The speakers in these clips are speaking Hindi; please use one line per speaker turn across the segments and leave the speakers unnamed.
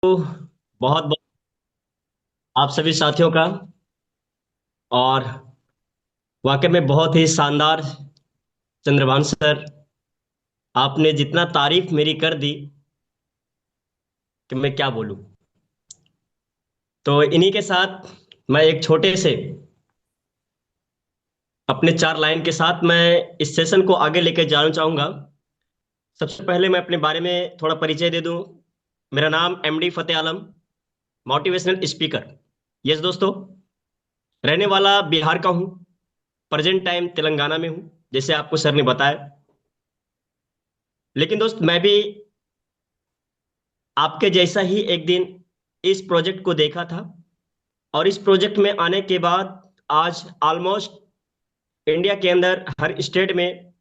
तो बहुत बहुत आप सभी साथियों का। और वाकई में बहुत ही शानदार चंद्रभान सर, आपने जितना तारीफ मेरी कर दी कि मैं क्या बोलूं। तो इन्हीं के साथ मैं एक छोटे से अपने चार लाइन के साथ मैं इस सेशन को आगे लेकर जाना चाहूंगा। सबसे पहले मैं अपने बारे में थोड़ा परिचय दे दूं। मेरा नाम एमडी फतेह आलम, मोटिवेशनल स्पीकर। यस दोस्तों, रहने वाला बिहार का हूं, प्रेजेंट टाइम तेलंगाना में हूं, जैसे आपको सर ने बताया। लेकिन दोस्त, मैं भी आपके जैसा ही एक दिन इस प्रोजेक्ट को देखा था, और इस प्रोजेक्ट में आने के बाद आज ऑलमोस्ट इंडिया के अंदर हर स्टेट में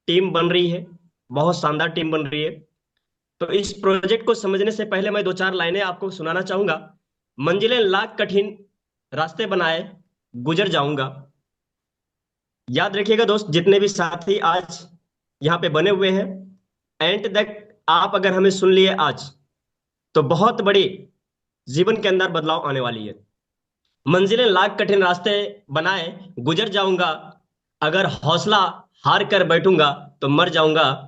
टीम बन रही है, बहुत शानदार टीम बन रही है। तो इस प्रोजेक्ट को समझने से पहले मैं दो चार लाइनें आपको सुनाना चाहूंगा। मंजिलें लाख कठिन रास्ते बनाए गुजर जाऊंगा। याद रखिएगा दोस्त, जितने भी साथी आज यहाँ पे बने हुए हैं, एंड तक आप अगर हमें सुन लिए आज, तो बहुत बड़ी जीवन के अंदर बदलाव आने वाली है। मंजिलें लाख कठिन रास्ते बनाए गुजर जाऊंगा, अगर हौसला हार कर बैठूंगा तो मर जाऊंगा।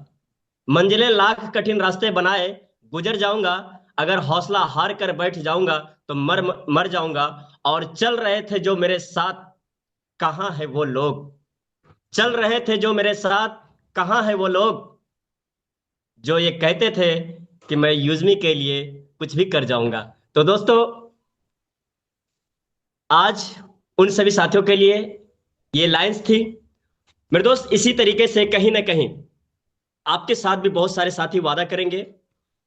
मंजिलें लाख कठिन रास्ते बनाए गुजर जाऊंगा, अगर हौसला हार कर बैठ जाऊंगा तो मर मर जाऊंगा। और चल रहे थे जो मेरे साथ, कहाँ है वो लोग? चल रहे थे जो मेरे साथ, कहाँ है वो लोग जो ये कहते थे कि मैं यूजमी के लिए कुछ भी कर जाऊंगा। तो दोस्तों, आज उन सभी साथियों के लिए ये लाइंस थी। मेरे दोस्त, इसी तरीके से कहीं ना कहीं आपके साथ भी बहुत सारे साथी वादा करेंगे।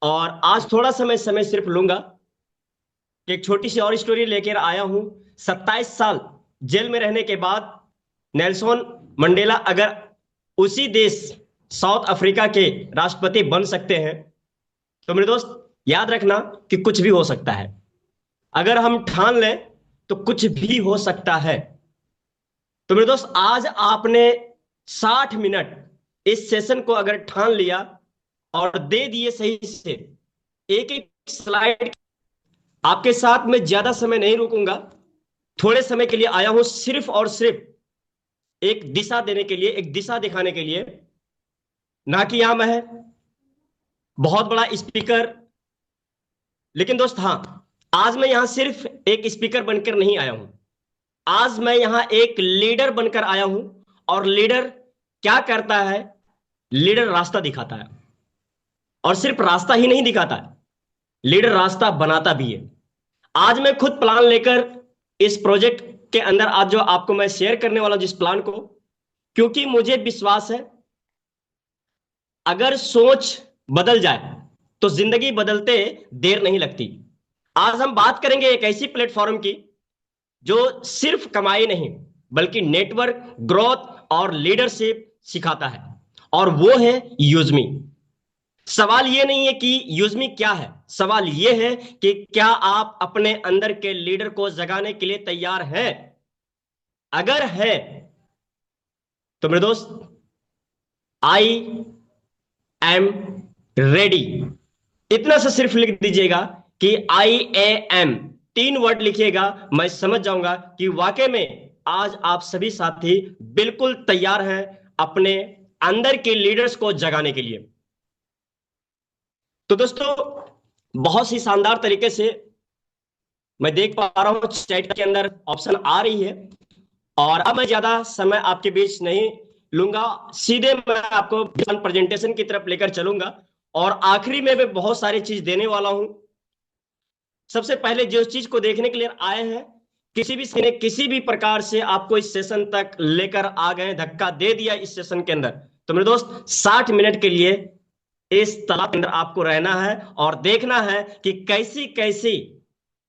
और आज थोड़ा समय समय सिर्फ लूंगा कि एक छोटी सी और स्टोरी लेकर आया हूं। 27 साल जेल में रहने के बाद नेल्सन मंडेला अगर उसी देश साउथ अफ्रीका के राष्ट्रपति बन सकते हैं, तो मेरे दोस्त याद रखना कि कुछ भी हो सकता है। अगर हम ठान लें तो कुछ भी हो सकता है। तो मेरे दोस्त, आज आपने 60 मिनट इस सेशन को अगर ठान लिया और दे दिए सही से, एक एक स्लाइड आपके साथ में ज्यादा समय नहीं रुकूंगा। थोड़े समय के लिए आया हूं, सिर्फ और सिर्फ एक दिशा देने के लिए, एक दिशा दिखाने के लिए। ना कि यहां मैं बहुत बड़ा स्पीकर, लेकिन दोस्त हाँ, आज मैं यहां सिर्फ एक स्पीकर बनकर नहीं आया हूं। आज मैं यहां एक लीडर बनकर आया हूं। और लीडर क्या करता है? लीडर रास्ता दिखाता है, और सिर्फ रास्ता ही नहीं दिखाता है, लीडर रास्ता बनाता भी है। आज मैं खुद प्लान लेकर इस प्रोजेक्ट के अंदर, आज जो आपको मैं शेयर करने वाला हूं जिस प्लान को, क्योंकि मुझे विश्वास है अगर सोच बदल जाए तो जिंदगी बदलते देर नहीं लगती। आज हम बात करेंगे एक ऐसी प्लेटफॉर्म की जो सिर्फ कमाई नहीं, बल्कि नेटवर्क ग्रोथ और लीडरशिप सिखाता है, और वो है यूजमी। सवाल ये नहीं है कि यूजमी क्या है, सवाल ये है कि क्या आप अपने अंदर के लीडर को जगाने के लिए तैयार हैं? अगर है तो मेरे दोस्त, आई एम रेडी, इतना सा सिर्फ लिख दीजिएगा कि आई ए एम, 3 वर्ड लिखिएगा। मैं समझ जाऊंगा कि वाकई में आज आप सभी साथी बिल्कुल तैयार हैं अपने अंदर के लीडर्स को जगाने के लिए। तो दोस्तों, बहुत ही शानदार तरीके से मैं देख पा रहा हूं चैट के अंदर ऑप्शन आ रही है। और अब मैं ज्यादा समय आपके बीच नहीं लूंगा, सीधे मैं आपको प्रेजेंटेशन की तरफ लेकर चलूंगा। और आखिरी में मैं बहुत सारी चीज देने वाला हूं। सबसे पहले जिस चीज को देखने के लिए आए हैं, किसी भी प्रकार से आपको इस सेशन तक लेकर आ गए, धक्का दे दिया इस सेशन के अंदर, तो मेरे दोस्त 60 मिनट के लिए इस तालाब के अंदर आपको रहना है और देखना है कि कैसी कैसी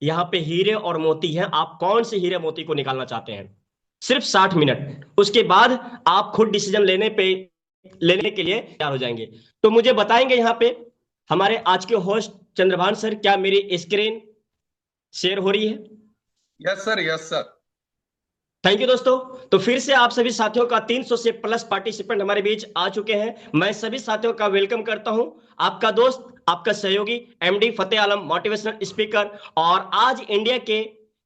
यहां पे हीरे और मोती हैं। आप कौन से हीरे मोती को निकालना चाहते हैं? सिर्फ 60 मिनट, उसके बाद आप खुद डिसीजन लेने के लिए तैयार हो जाएंगे। तो मुझे बताएंगे यहाँ पे हमारे आज के होस्ट चंद्रभान सर, क्या मेरी स्क्रीन शेयर हो रही है?
Yes sir, yes sir.
Thank you दोस्तों। तो फिर से आप सभी साथियों का 300 से प्लस पार्टिसिपेंट हमारे बीच आ चुके हैं। मैं सभी साथियों का वेलकम करता हूं। आपका दोस्त, आपका सहयोगी एमडी फतेह आलम, मोटिवेशनल स्पीकर। और आज इंडिया के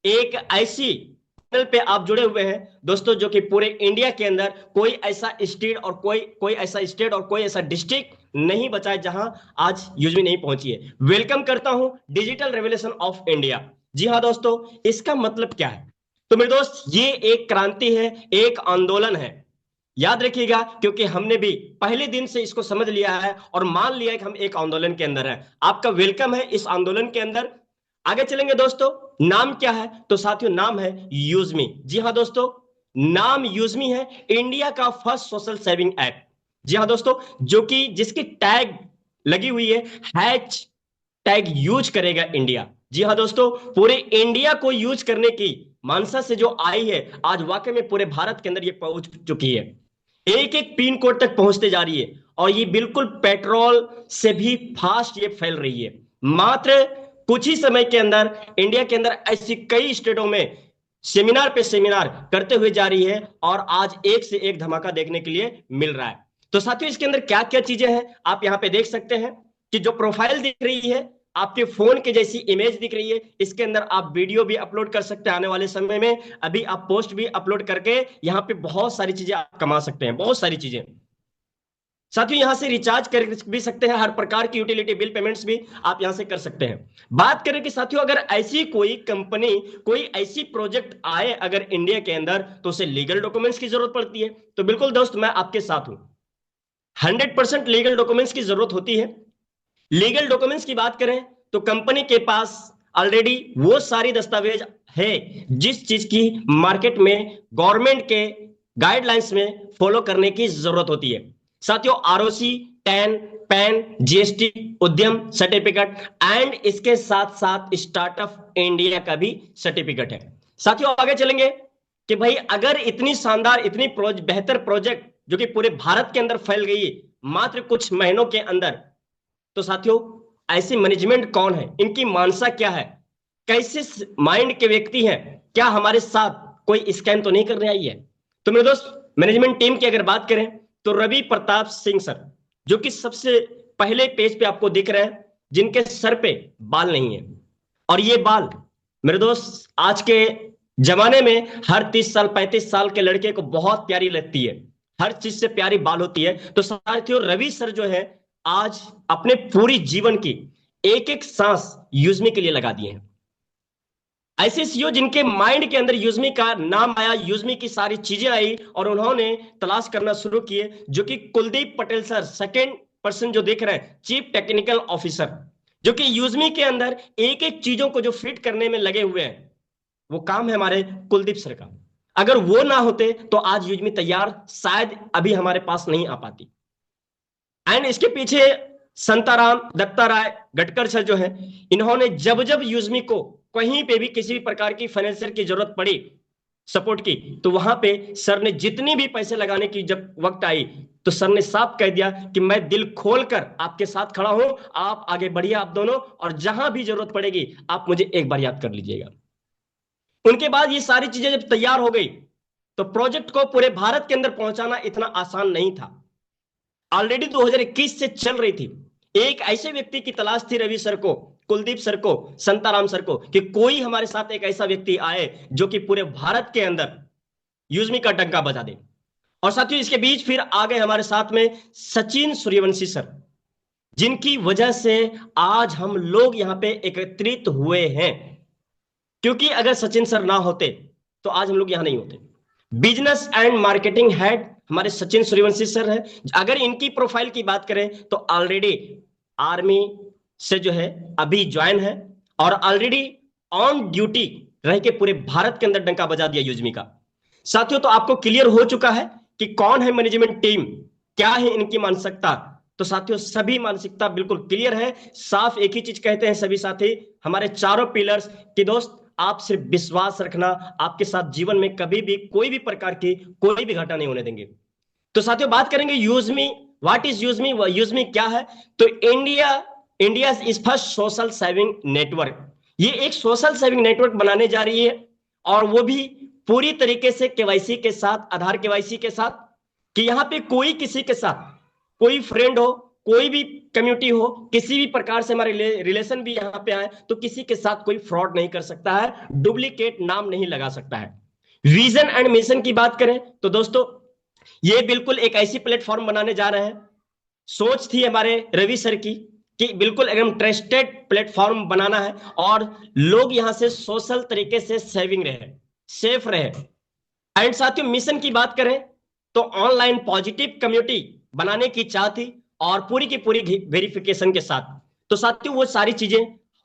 एक ऐसी चैनल पे आप जुड़े हुए हैं दोस्तों, जो कि पूरे इंडिया के अंदर कोई ऐसा स्टेट और कोई ऐसा डिस्ट्रिक्ट नहीं बचा है जहां आज यूजमी नहीं पहुंची है। वेलकम करता हूं डिजिटल रेवोल्यूशन ऑफ इंडिया। जी हाँ दोस्तों, इसका मतलब क्या है? तो मेरे दोस्त, ये एक क्रांति है, एक आंदोलन है। याद रखिएगा, क्योंकि हमने भी पहले दिन से इसको समझ लिया है और मान लिया है कि हम एक आंदोलन के अंदर हैं। आपका वेलकम है इस आंदोलन के अंदर। आगे चलेंगे दोस्तों। नाम क्या है? तो साथियों, नाम है यूजमी। जी हाँ दोस्तों, नाम यूजमी है, इंडिया का फर्स्ट सोशल सेविंग ऐप। जी हाँ दोस्तों, जो कि जिसकी टैग लगी हुई है, हैश टैग यूज करेगा इंडिया। जी हाँ दोस्तों, पूरे इंडिया को यूज करने की मानसा से जो आई है, आज वाकई में पूरे भारत के अंदर ये पहुंच चुकी है। एक एक पिन कोड तक पहुंचते जा रही है और ये बिल्कुल पेट्रोल से भी फास्ट ये फैल रही है। मात्र कुछ ही समय के अंदर इंडिया के अंदर ऐसी कई स्टेटों में सेमिनार पे सेमिनार करते हुए जा रही है और आज एक से एक धमाका देखने के लिए मिल रहा है। तो साथियों, इसके अंदर क्या क्या चीजें हैं आप यहां पे देख सकते हैं कि जो प्रोफाइल दिख रही है, आपके फोन के जैसी इमेज दिख रही है। इसके अंदर आप वीडियो भी अपलोड कर सकते हैं आने वाले समय में। अभी आप पोस्ट भी अपलोड करके यहाँ पे बहुत सारी चीजें आप कमा सकते हैं, बहुत सारी चीजें। साथियों, यहां से रिचार्ज कर भी सकते हैं, हर प्रकार की यूटिलिटी बिल पेमेंट्स भी आप यहां से कर सकते हैं। बात करें कि साथियों, अगर ऐसी कोई कंपनी, कोई ऐसी प्रोजेक्ट आए अगर इंडिया के अंदर, तो उसे लीगल डॉक्यूमेंट्स की जरूरत पड़ती है। तो बिल्कुल दोस्त, मैं आपके साथ हूं। 100% लीगल डॉक्यूमेंट्स की जरूरत होती है। लीगल डॉक्यूमेंट्स की बात करें तो कंपनी के पास ऑलरेडी वो सारी दस्तावेज है जिस चीज की मार्केट में गवर्नमेंट के गाइडलाइंस में फॉलो करने की जरूरत होती है। साथियों, आरओसी, टैन, पैन, जीएसटी, उद्यम सर्टिफिकेट एंड इसके साथ साथ स्टार्टअप इंडिया का भी सर्टिफिकेट है। साथियों, आगे चलेंगे कि भाई अगर इतनी शानदार, इतनी बेहतर प्रोजेक्ट जो कि पूरे भारत के अंदर फैल गई है मात्र कुछ महीनों के अंदर, तो साथियों ऐसे मैनेजमेंट कौन है, इनकी मानसा क्या है, कैसे माइंड के व्यक्ति हैं, क्या हमारे साथ कोई स्कैम तो नहीं करने आई है? तो मेरे दोस्त, मैनेजमेंट टीम की अगर बात करें तो रवि प्रताप सिंह सर, जो कि सबसे पहले पेज पे आपको दिख रहे हैं, जिनके सर पे बाल नहीं है। और ये बाल मेरे दोस्त आज के जमाने में हर 30 साल 35 साल के लड़के को बहुत प्यारी लगती है, हर चीज से प्यारी बाल होती है। तो साथियों, रवि सर जो है आज अपने पूरी जीवन की एक एक सांस यूजमी के लिए लगा दिए हैं। ऐसे सीईओ जिनके माइंड के अंदर यूजमी का नाम आया, यूजमी की सारी चीजें आई और उन्होंने तलाश करना शुरू किए, जो कि Kuldeep Patel sir, second person जो देख रहे हैं, चीफ टेक्निकल ऑफिसर, जो कि यूजमी के अंदर एक एक चीजों को जो फिट करने में लगे हुए हैं, वो काम है हमारे कुलदीप सर का। अगर वो ना होते तो आज यूजमी तैयार शायद अभी हमारे पास नहीं आ पाती। एंड इसके पीछे संताराम दत्ता राय गटकर सर जो है, इन्होंने जब जब यूजमी को कहीं पे भी किसी भी प्रकार की फाइनेंशियल की जरूरत पड़ी, सपोर्ट की, तो वहां पे सर ने जितनी भी पैसे लगाने की जब वक्त आई, तो सर ने साफ कह दिया कि मैं दिल खोलकर आपके साथ खड़ा हूं, आप आगे बढ़िए आप दोनों, और जहां भी जरूरत पड़ेगी आप मुझे एक बार याद कर लीजिएगा। उनके बाद ये सारी चीजें जब तैयार हो गई, तो प्रोजेक्ट को पूरे भारत के अंदर पहुंचाना इतना आसान नहीं था। ऑलरेडी 2021 से चल रही थी। एक ऐसे व्यक्ति की तलाश थी रवि सर को, कुलदीप सर को, संताराम सर को, कि कोई हमारे साथ एक ऐसा व्यक्ति आए जो कि पूरे भारत के अंदर यूजमी का डंका बजा दे। और साथियों, इसके बीच फिर आ गए हमारे साथ में सचिन सूर्यवंशी सर, जिनकी वजह से आज हम लोग यहां पे एकत्रित हुए हैं। क्योंकि अगर सचिन सर ना होते तो आज हम लोग यहां नहीं होते। बिजनेस एंड मार्केटिंग हेड हमारे सचिन सूर्यवंशी सर है। अगर इनकी प्रोफाइल की बात करें तो ऑलरेडी आर्मी से जो है अभी ज्वाइन है और ऑलरेडी ऑन ड्यूटी रह के पूरे भारत के अंदर डंका बजा दिया यूजमी का। साथियों, तो आपको क्लियर हो चुका है कि कौन है मैनेजमेंट टीम, क्या है इनकी मानसिकता। तो साथियों, सभी मानसिकता बिल्कुल क्लियर है। साफ एक ही चीज कहते हैं सभी साथी, हमारे चारों पिलर्स की दोस्त, आप सिर्फ विश्वास रखना, आपके साथ जीवन में कभी भी कोई भी प्रकार की कोई भी घटना नहीं होने देंगे। तो साथियों, बात करेंगे यूजमी। What is यूजमी? यूजमी क्या है? तो India is first social saving network. ये एक सोशल सेविंग नेटवर्क बनाने जा रही है, और वो भी पूरी तरीके से केवाईसी के साथ, आधार केवाईसी के साथ, कि यहां पे कोई किसी के साथ, कोई फ्रेंड हो, कोई भी कम्युनिटी हो, किसी भी प्रकार से हमारे रिलेशन भी यहां पे आए, तो किसी के साथ कोई फ्रॉड नहीं कर सकता है, डुप्लीकेट नाम नहीं लगा सकता है। विजन एंड मिशन की बात करें तो दोस्तों, ये बिल्कुल एक ऐसी प्लेटफॉर्म बनाने जा रहे हैं, सोच थी हमारे रवि सर की कि बिल्कुल एकदम ट्रस्टेड प्लेटफॉर्म बनाना है और लोग यहां से सोशल तरीके से सेविंग रहे, सेफ रहे। एंड साथियों, मिशन की बात करें तो ऑनलाइन पॉजिटिव कम्युनिटी बनाने की चाह थी और पूरी की पूरी वेरिफिकेशन के साथ। तो साथियों, वो सारी चीजें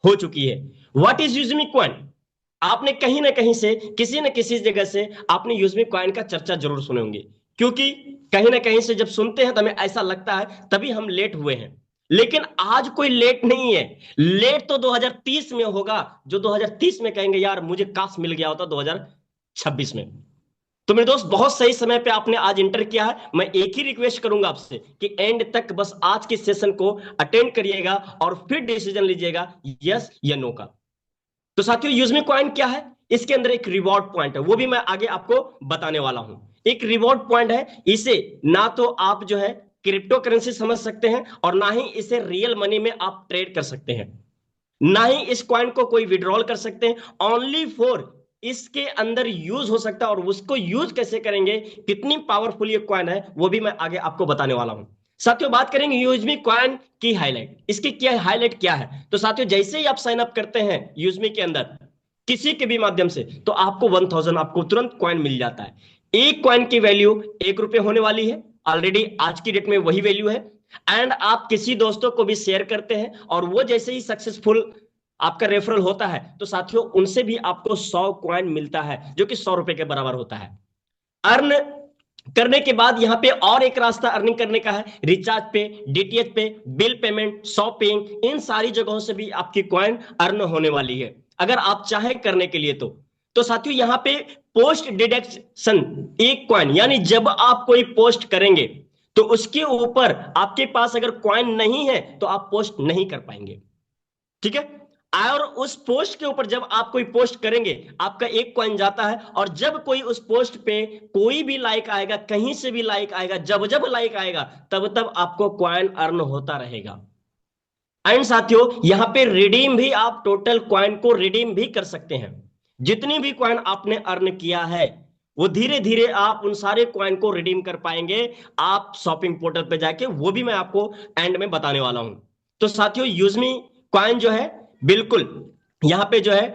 हो चुकी है। What is use me coin? आपने कहीं ना कहीं से, किसी न किसी जगह से आपने यूजमी कॉइन का चर्चा जरूर सुने होंगे, क्योंकि कहीं ना कहीं से जब सुनते हैं तो हमें ऐसा लगता है तभी हम लेट हुए हैं। लेकिन आज कोई लेट नहीं है। लेट तो 2030 में होगा, जो 2030 में कहेंगे यार मुझे काश मिल गया होता 2026 में। तो मेरे दोस्त, बहुत सही समय पे आपने आज इंटर किया है। मैं एक ही रिक्वेस्ट करूंगा आपसे कि एंड तक बस आज के सेशन को अटेंड करिएगा और फिर डिसीजन लीजिएगा यस या नो का। तो साथियों, यूजमी कॉइन क्या है? इसके अंदर एक रिवॉर्ड पॉइंट है, वो भी मैं आगे आपको बताने वाला हूं। एक रिवॉर्ड पॉइंट है, इसे ना तो आप जो है क्रिप्टो करेंसी समझ सकते हैं और ना ही इसे रियल मनी में आप ट्रेड कर सकते हैं, ना ही इस कॉइन को कोई विड्रॉल कर सकते हैं। ओनली फॉर इसके अंदर यूज हो सकता है, और उसको यूज कैसे करेंगे, कितनी पावरफुल ये कॉइन है, वो भी मैं आगे आपको बताने वाला हूं। साथियों, बात करेंगे यूजमी कॉइन की हाईलाइट, इसकी क्या हाईलाइट क्या है। तो साथियों, जैसे ही आप साइन अप करते हैं यूजमी के अंदर किसी के भी माध्यम से, तो आपको 1000 आपको तुरंत कॉइन मिल जाता है। एक कॉइन की वैल्यू ₹1 होने वाली है, ऑलरेडी आज की डेट में वही वैल्यू है। एंड आप किसी दोस्तों को भी शेयर करते हैं और वो जैसे ही सक्सेसफुल आपका रेफरल होता है, तो साथियों उनसे भी आपको 100 कॉइन मिलता है, जो कि ₹100 के बराबर होता है। अर्न करने के बाद यहां पे और एक रास्ता अर्निंग करने का है, रिचार्ज पे, डीटीएच पे, बिल पेमेंट, शॉपिंग, इन सारी जगहों से भी आपकी कॉइन अर्न होने वाली है, अगर आप चाहे करने के लिए तो साथियों, यहां पे पोस्ट डिडक्शन एक कॉइन, यानी जब आप कोई पोस्ट करेंगे तो उसके ऊपर आपके पास अगर कॉइन नहीं है तो आप पोस्ट नहीं कर पाएंगे, ठीक है। और उस पोस्ट के ऊपर जब आप कोई पोस्ट करेंगे, आपका एक कॉइन जाता है, और जब कोई उस पोस्ट पे कोई भी लाइक आएगा, कहीं से भी लाइक आएगा, जब जब लाइक आएगा, तब तब आपको कॉइन अर्न होता रहेगा। एंड साथियों, यहां पे रिडीम भी, आप टोटल कॉइन को रिडीम भी कर सकते हैं। जितनी भी कॉइन आपने अर्न किया है, वो धीरे धीरे आप उन सारे कॉइन को रिडीम कर पाएंगे, आप शॉपिंग पोर्टल पे जाके, वो भी मैं आपको एंड में बताने वाला हूं। तो साथियों, यूजमी कॉइन जो है, बिल्कुल यहां पे जो है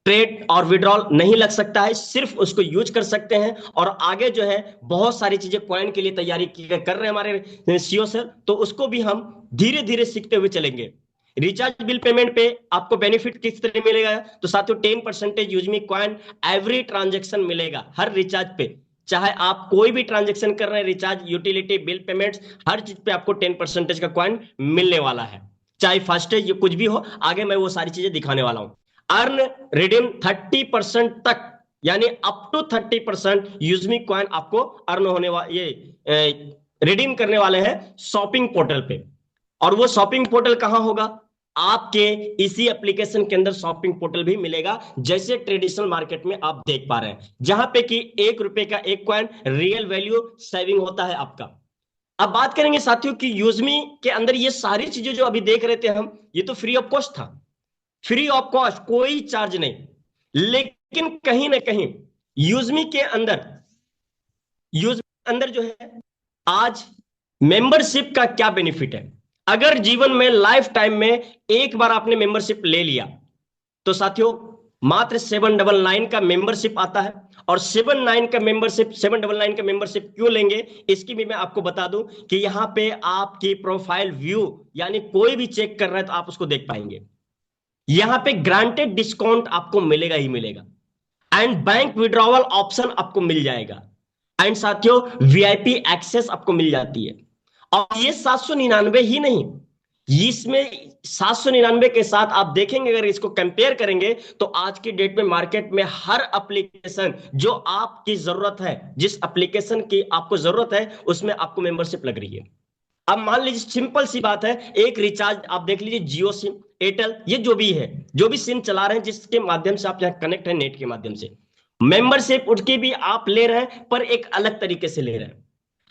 ट्रेड और विड्रॉल नहीं लग सकता है, सिर्फ उसको यूज कर सकते हैं। और आगे जो है बहुत सारी चीजें कॉइन के लिए तैयारी कर रहे हैं हमारे सीओ सर, तो उसको भी हम धीरे धीरे सीखते हुए चलेंगे। रिचार्ज बिल पेमेंट पे आपको बेनिफिट किस तरह मिलेगा? तो साथियों, 10% यूजमी कॉइन एवरी ट्रांजेक्शन मिलेगा, हर रिचार्ज पे। चाहे आप कोई भी ट्रांजेक्शन कर रहे हैं, रिचार्ज, यूटिलिटी, बिल पेमेंट्स, हर चीज पे आपको 10% का कॉइन मिलने वाला है, चाहे फास्टेज कुछ भी हो। आगे मैं वो सारी चीजें दिखाने वाला हूं। अर्न रिडीम 30% तक, यानी अप टू 30% यूजमी कॉइन आपको अर्न होने वाले, ये रिडीम करने वाले हैं शॉपिंग पोर्टल पे। और वो शॉपिंग पोर्टल कहां होगा? आपके इसी एप्लीकेशन के अंदर शॉपिंग पोर्टल भी मिलेगा, जैसे ट्रेडिशनल मार्केट में आप देख पा रहे हैं, जहां पे कि ₹1 का एक कॉइन रियल वैल्यू सेविंग होता है आपका। अब बात करेंगे साथियों कि यूजमी के अंदर ये सारी चीजें जो अभी देख रहे थे हम, ये तो फ्री ऑफ कॉस्ट था, फ्री ऑफ कॉस्ट, कोई चार्ज नहीं। लेकिन कहीं ना कहीं यूजमी के अंदर, जो है आज मेंबरशिप का क्या बेनिफिट है। अगर जीवन में लाइफ टाइम में एक बार आपने मेंबरशिप ले लिया, तो साथियों मात्र 799 का मेंबरशिप आता है। और 799 का मेंबरशिप क्यों लेंगे, इसकी भी मैं आपको बता दूं कि यहां पे आपकी प्रोफाइल व्यू, यानी कोई भी चेक कर रहा है तो आप उसको देख पाएंगे। यहां पे ग्रांटेड डिस्काउंट आपको मिलेगा ही मिलेगा, एंड बैंक विड्रॉवल ऑप्शन आपको मिल जाएगा। एंड साथियों, वीआईपी एक्सेस आपको मिल जाती है। और ये 799 ही नहीं, इसमें 799 के साथ आप देखेंगे, अगर इसको कंपेयर करेंगे, तो आज की डेट में मार्केट में हर एप्लीकेशन जो आपकी जरूरत है, जिस एप्लीकेशन की आपको जरूरत है, उसमें आपको मेंबरशिप लग रही है। अब मान लीजिए सिंपल सी बात है, एक रिचार्ज आप देख लीजिए, जियो सिम, एयरटेल, ये जो भी है, जो भी सिम चला रहे हैं, जिसके माध्यम से आप यहाँ कनेक्ट है नेट के माध्यम से, मेंबरशिप उसकी भी आप ले रहे हैं, पर एक अलग तरीके से ले रहे हैं।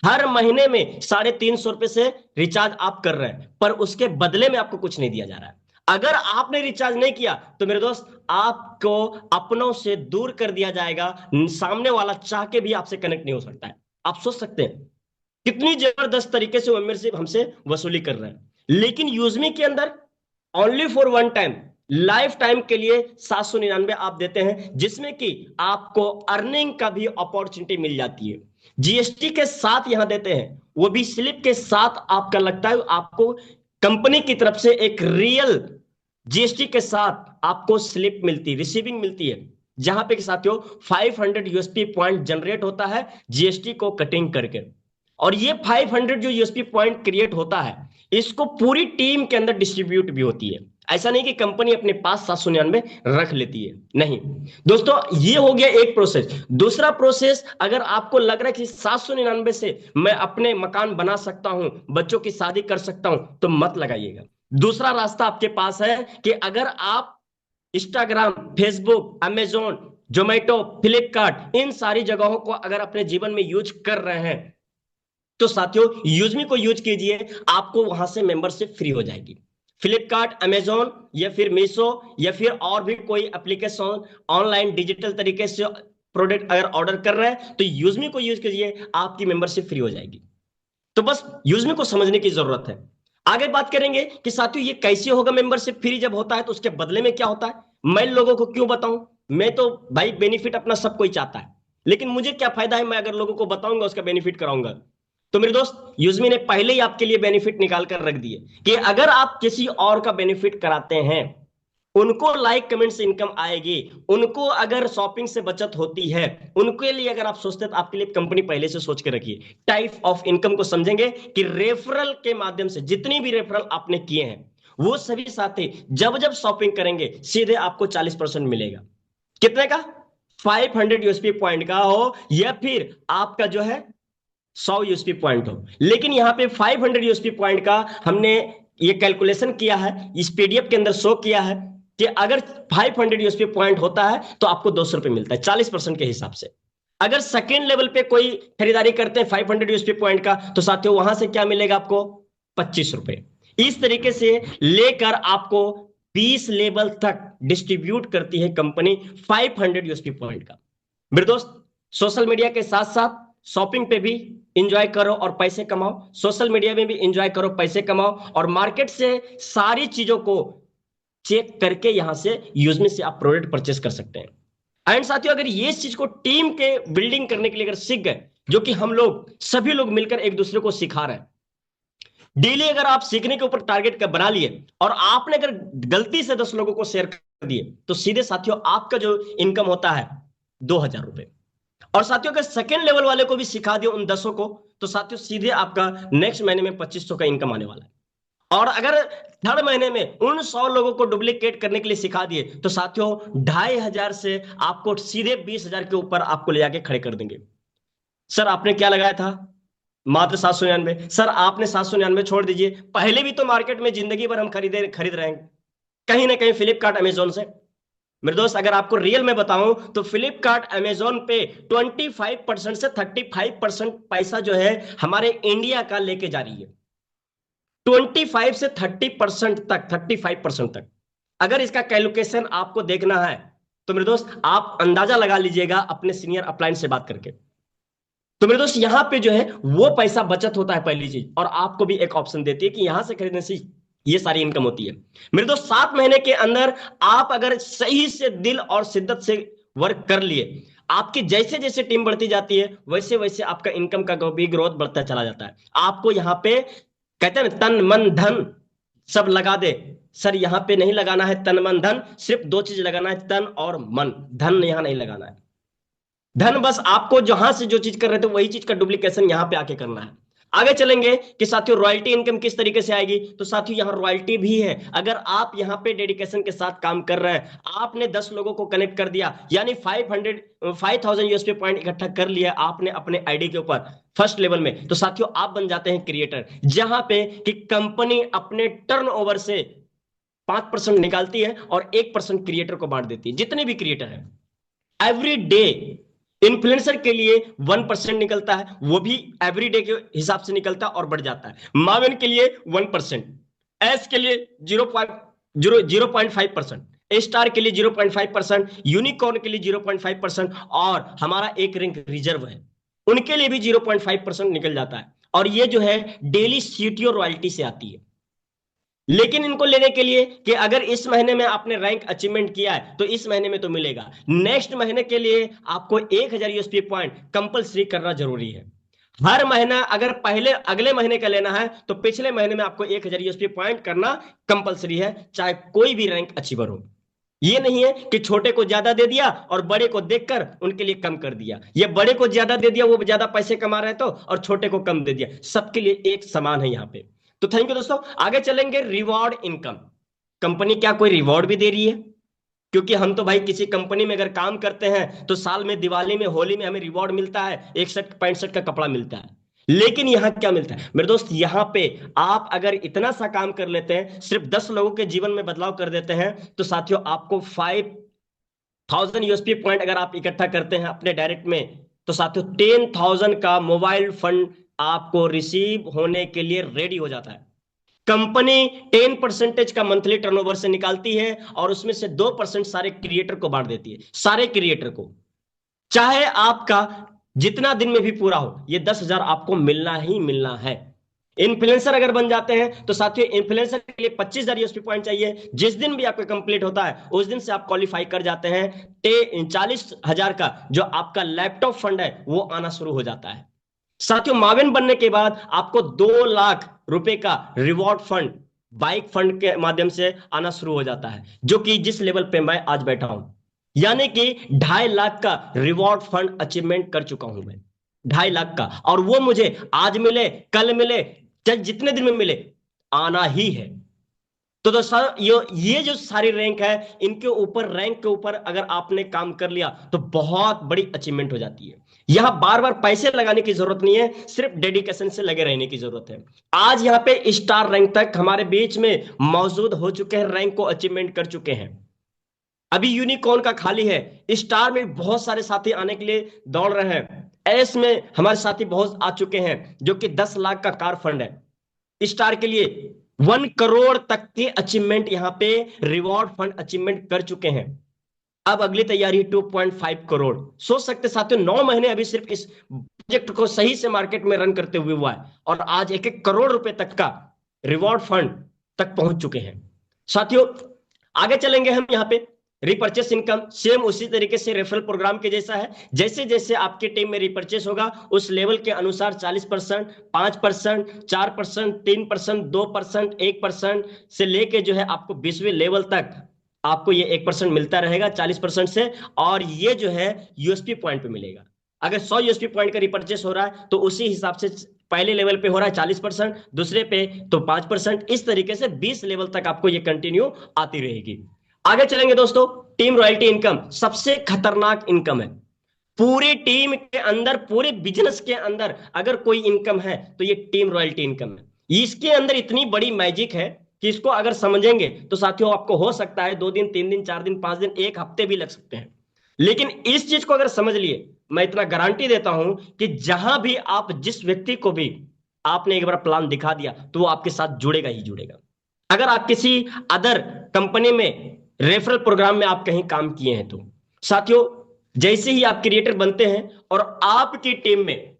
हर महीने में 350 रुपए से रिचार्ज आप कर रहे हैं, पर उसके बदले में आपको कुछ नहीं दिया जा रहा है। अगर आपने रिचार्ज नहीं किया तो मेरे दोस्त, आपको अपनों से दूर कर दिया जाएगा। सामने वाला चाह के भी आपसे कनेक्ट नहीं हो सकता है। आप सोच सकते हैं कितनी जबरदस्त तरीके से मेंबरशिप हमसे वसूली कर रहे हैं। लेकिन यूजमी के अंदर only for one time, life time के लिए 799 आप देते हैं, जिसमें कि आपको अर्निंग का भी अपॉर्चुनिटी मिल जाती है। जीएसटी के साथ यहां देते हैं, वो भी स्लिप के साथ आपका लगता है। आपको कंपनी की तरफ से एक रियल जीएसटी के साथ आपको स्लिप मिलती है, रिसीविंग मिलती है, जहां पे साथियों 500 यूएसपी पॉइंट जनरेट होता है जीएसटी को कटिंग करके। और ये 500 जो यूएसपी पॉइंट क्रिएट होता है, इसको पूरी टीम के अंदर डिस्ट्रीब्यूट भी होती है। ऐसा नहीं कि कंपनी अपने पास 799 रख लेती है, नहीं दोस्तों। ये हो गया एक प्रोसेस। दूसरा प्रोसेस, अगर आपको लग रहा है कि 799 से मैं अपने मकान बना सकता हूं, बच्चों की शादी कर सकता हूं, तो मत लगाइएगा। दूसरा रास्ता आपके पास है कि अगर आप Instagram, Facebook, Amazon, Zomato, Flipkart, इन सारी जगहों को अगर अपने जीवन में यूज कर रहे हैं, तो साथियों यूजमी को यूज कीजिए, आपको वहां से मेंबरशिप फ्री हो जाएगी। फ्लिपकार्ट, अमेजोन या फिर मीशो या फिर और भी कोई एप्लीकेशन ऑनलाइन डिजिटल तरीके से प्रोडक्ट अगर ऑर्डर कर रहे हैं, तो यूजमी को यूज कीजिए, आपकी मेंबरशिप फ्री हो जाएगी। तो बस यूजमी को समझने की जरूरत है। आगे बात करेंगे कि साथियों ये कैसे होगा मेंबरशिप फ्री, जब होता है तो उसके बदले में क्या होता है। मैं लोगों को क्यों बताऊं, मैं तो भाई बेनिफिट अपना सब कोई चाहता है, लेकिन मुझे क्या फायदा है मैं अगर लोगों को बताऊंगा उसका बेनिफिट कराऊंगा। तो मेरे दोस्त, यूजमी ने पहले ही आपके लिए बेनिफिट निकाल कर रख दिए कि अगर आप किसी और का बेनिफिट कराते हैं, उनको लाइक कमेंट से इनकम आएगी, उनको अगर शॉपिंग से बचत होती है, उनके लिए अगर आप सोचते हैं, तो आपके लिए कंपनी पहले से सोच के रखिए। टाइप ऑफ इनकम को समझेंगे कि रेफरल के माध्यम से जितनी भी रेफरल आपने किए हैं, वो सभी साथी जब जब शॉपिंग करेंगे, सीधे आपको 40% मिलेगा। कितने का? 500 यूएसपी पॉइंट का हो, या फिर आपका जो है 100 यूएसपी पॉइंट हो। लेकिन यहां पे 500 यूएसपी पॉइंट का हमने ये कैलकुलेशन किया है, इस पीडीएफ के अंदर शो किया है कि अगर 500 यूएसपी पॉइंट होता है तो आपको 200 रुपए मिलता है 40% के हिसाब से। अगर सेकेंड लेवल पे कोई खरीदारी करते हैं 500 यूएसपी पॉइंट का, तो साथियों वहां से क्या मिलेगा आपको? 25 रुपए। इस तरीके से लेकर आपको 20 लेवल तक डिस्ट्रीब्यूट करती है कंपनी 500 यूएसपी पॉइंट का। मेरे दोस्त, सोशल मीडिया के साथ साथ शॉपिंग पे भी इंजॉय करो और पैसे कमाओ, सोशल मीडिया में भी इंजॉय करो, पैसे कमाओ, और मार्केट से सारी चीजों को चेक करके यहां से यूजमी से आप प्रोडक्ट परचेस कर सकते हैं। एंड साथियों, अगर ये चीज को टीम के बिल्डिंग करने के लिए अगर सीख गए, जो कि हम लोग सभी लोग मिलकर एक दूसरे को सिखा रहे हैं, डेली अगर आप सीखने के ऊपर टारगेट का बना लिए और आपने अगर गलती से 10 लोगों को शेयर कर दिए, तो सीधे साथियों आपका जो इनकम होता है 2000 रुपए। और साथियों अगर सेकेंड लेवल वाले को भी सिखा दिया उन 10 को, तो साथियों सीधे आपका नेक्स्ट महीने में 2500 का इनकम आने वाला है। और अगर थर्ड महीने में उन 100 लोगों को डुप्लीकेट करने के लिए सिखा दिए, तो साथियों 2500 से आपको सीधे 20,000 के ऊपर आपको ले जाके खड़े कर देंगे। सर आपने क्या लगाया था? मात्र 799। सर आपने 799 छोड़ दीजिए, पहले भी तो मार्केट में जिंदगी भर हम खरीद रहे हैं कहीं ना कहीं फ्लिपकार्ट, अमेजोन से। मेरे दोस्त, अगर आपको रियल में बताऊं तो फ्लिपकार्ट, अमेजोन पे 25% से 35% पैसा जो है हमारे इंडिया का लेके जा रही है। 25 से 30% तक, 35% तक। अगर इसका कैलकुलेशन आपको देखना है, तो मेरे दोस्त आप अंदाजा लगा लीजिएगा अपने सीनियर अपलाइन से बात करके। तो मेरे दोस्त यहां पे जो है वो पैसा बचत होता है पहली चीज, और आपको भी एक ऑप्शन देती है कि यहां से खरीदने से ये सारी इनकम होती है। मेरे दोस्त 7 महीने के अंदर आप अगर सही से दिल और शिद्दत से वर्क कर लिए, आपकी जैसे जैसे टीम बढ़ती जाती है, वैसे वैसे आपका इनकम का भी ग्रोथ बढ़ता चला जाता है। आपको यहां पे कहते हैं ना, तन मन धन सब लगा दे। सर यहां पे नहीं लगाना है तन मन धन, सिर्फ 2 चीज लगाना है, तन और मन। धन यहां नहीं लगाना है। धन बस आपको जहां से जो चीज कर रहे थे वही चीज का डुप्लीकेशन यहां पे आके करना है। आगे चलेंगे कि साथियों रॉयल्टी इनकम किस तरीके से आएगी, तो साथियों यहां रॉयल्टी भी है। अगर आप यहां पे डेडिकेशन के साथ काम कर रहे हैं, आपने 10 लोगों को कनेक्ट कर दिया, यानी 5000 यूएसपी पॉइंट इकट्ठा कर लिया आपने अपने आईडी के ऊपर फर्स्ट लेवल में, तो साथियों आप बन जाते हैं क्रिएटर, जहां पे कि कंपनी अपने टर्नओवर से 5% निकालती है और 1% क्रिएटर को बांट देती है, जितने भी क्रिएटर है। एवरी डे इन्फ्लुएंसर के लिए 1% निकलता है, वो भी एवरी डे के हिसाब से निकलता है और बढ़ जाता है। माविन के लिए 1%, एस के लिए 0.5%, स्टार के लिए 0.5%, यूनिकॉर्न के लिए 0.5%, और हमारा एक रैंक रिजर्व है उनके लिए भी 0.5% निकल जाता है। और ये जो है डेली सीटीओ रॉयल्टी से आती है। लेकिन इनको लेने के लिए कि अगर इस महीने में आपने रैंक अचीवमेंट किया है तो इस महीने में तो मिलेगा, नेक्स्ट महीने के लिए आपको 1000 यूएसपी पॉइंट कंपलसरी करना जरूरी है। हर महीना अगर पहले अगले महीने का लेना है तो पिछले महीने में आपको 1000 यूएसपी पॉइंट करना कंपलसरी है, चाहे कोई भी रैंक अचीवर हो। ये नहीं है कि छोटे को ज्यादा दे दिया और बड़े को देखकर उनके लिए कम कर दिया, या बड़े को ज्यादा दे दिया वो ज्यादा पैसे कमा रहे तो, और छोटे को कम दे दिया। सबके लिए एक समान है यहां पे। तो थैंक यू दोस्तों। आगे चलेंगे, रिवॉर्ड इनकम। कंपनी क्या कोई रिवॉर्ड भी दे रही है? क्योंकि हम तो भाई किसी कंपनी में अगर काम करते हैं तो साल में दिवाली में होली में हमें रिवॉर्ड मिलता है, 61 65 का कपड़ा मिलता है। लेकिन यहां क्या मिलता है मेरे दोस्त? यहां पे आप अगर इतना सा काम कर लेते हैं, सिर्फ 10 लोगों के जीवन में बदलाव कर देते हैं, तो साथियों आपको 5000 यूएसपी पॉइंट अगर आप इकट्ठा करते हैं अपने डायरेक्ट में, तो साथियों 10,000 का मोबाइल फंड आपको रिसीव होने के लिए रेडी हो जाता है। कंपनी 10% का मंथली टर्नओवर से निकालती है और उसमें से 2% सारे क्रिएटर को बांट देती है, सारे क्रिएटर को। चाहे आपका जितना दिन में भी पूरा हो, ये 10,000 आपको मिलना ही मिलना है। इन्फ्लुएंसर अगर बन जाते हैं तो साथियों इन्फ्लुएंसर के लिए 25,000 यूएसपी पॉइंट चाहिए। जिस दिन भी आपका कंप्लीट होता है उस दिन से आप क्वालिफाई कर जाते हैं। 40,000 का जो आपका लैपटॉप फंड है वो आना शुरू हो जाता है। साथियों माविन बनने के बाद आपको 2 लाख रुपए का रिवॉर्ड फंड बाइक फंड के माध्यम से आना शुरू हो जाता है, जो कि जिस लेवल पे मैं आज बैठा हूं, यानी कि 2.5 लाख का रिवॉर्ड फंड अचीवमेंट कर चुका हूं मैं। 2.5 लाख का, और वो मुझे आज मिले कल मिले चाहे जितने दिन में मिले, आना ही है। तो दोस्तों ये जो सारी रैंक है, इनके ऊपर रैंक के ऊपर अगर आपने काम कर लिया तो बहुत बड़ी अचीवमेंट हो जाती है। यहां बार बार पैसे लगाने की जरूरत नहीं है, सिर्फ डेडिकेशन से लगे रहने की जरूरत है। आज यहां पे स्टार रैंक तक हमारे बीच में मौजूद हो चुके हैं, रैंक को अचीवमेंट कर चुके हैं। अभी यूनिकॉर्न का खाली है, स्टार में बहुत सारे साथी आने के लिए दौड़ रहे हैं। एस में हमारे साथी बहुत आ चुके हैं, जो कि 10 लाख का कार फंड है। स्टार के लिए 1 करोड़ तक के अचीवमेंट यहां पे रिवॉर्ड फंड अचीवमेंट कर चुके हैं। अब अगली तैयारी 2.5 करोड़। सोच सकते साथियों 9 महीने अभी सिर्फ इस प्रोजेक्ट को सही से मार्केट में रन करते हुए हुआ है, और आज 1-1 करोड़ रुपए तक का रिवॉर्ड फंड तक पहुंच चुके हैं। साथियों आगे चलेंगे हम यहाँ पे। रिपर्चेस इनकम सेम उसी तरीके से रेफरल प्रोग्राम के जैसा है। जैसे जैसे आपके टीम में रिपर्चेस होगा उस लेवल के अनुसार 40%, 5%, 4%, 3%, 2%, 1% से लेके जो है आपको 20वें लेवल तक आपको ये 1% मिलता रहेगा 40% से। और ये जो है यूएसपी पॉइंट पे मिलेगा। अगर 100 यूएसपी पॉइंट का रिपर्चेस हो रहा है तो उसी हिसाब से पहले लेवल पे हो रहा है 40%, दूसरे पे तो 5%, इस तरीके से 20 लेवल तक आपको ये कंटिन्यू आती रहेगी। आगे चलेंगे दोस्तों। टीम रॉयल्टी इनकम सबसे खतरनाक इनकम है पूरी टीम के अंदर, पूरे बिजनेस के अंदर। अगर कोई इनकम है तो ये टीम रॉयल्टी इनकम है। इसके अंदर इतनी बड़ी मैजिक है कि इसको अगर समझेंगे तो साथियों आपको हो सकता है 2 दिन, 3 दिन, 4 दिन, 5 दिन, 1 हफ्ते भी लग सकते हैं। लेकिन इस चीज को अगर समझ लिए, मैं इतना गारंटी देता हूं कि जहां भी आप जिस व्यक्ति को भी आपने एक बार प्लान दिखा दिया तो वो आपके साथ जुड़ेगा ही जुड़ेगा। अगर आप किसी अदर कंपनी में रेफरल प्रोग्राम में आप कहीं काम किए हैं तो साथियों जैसे ही आप क्रिएटर बनते हैं और आपकी टीम में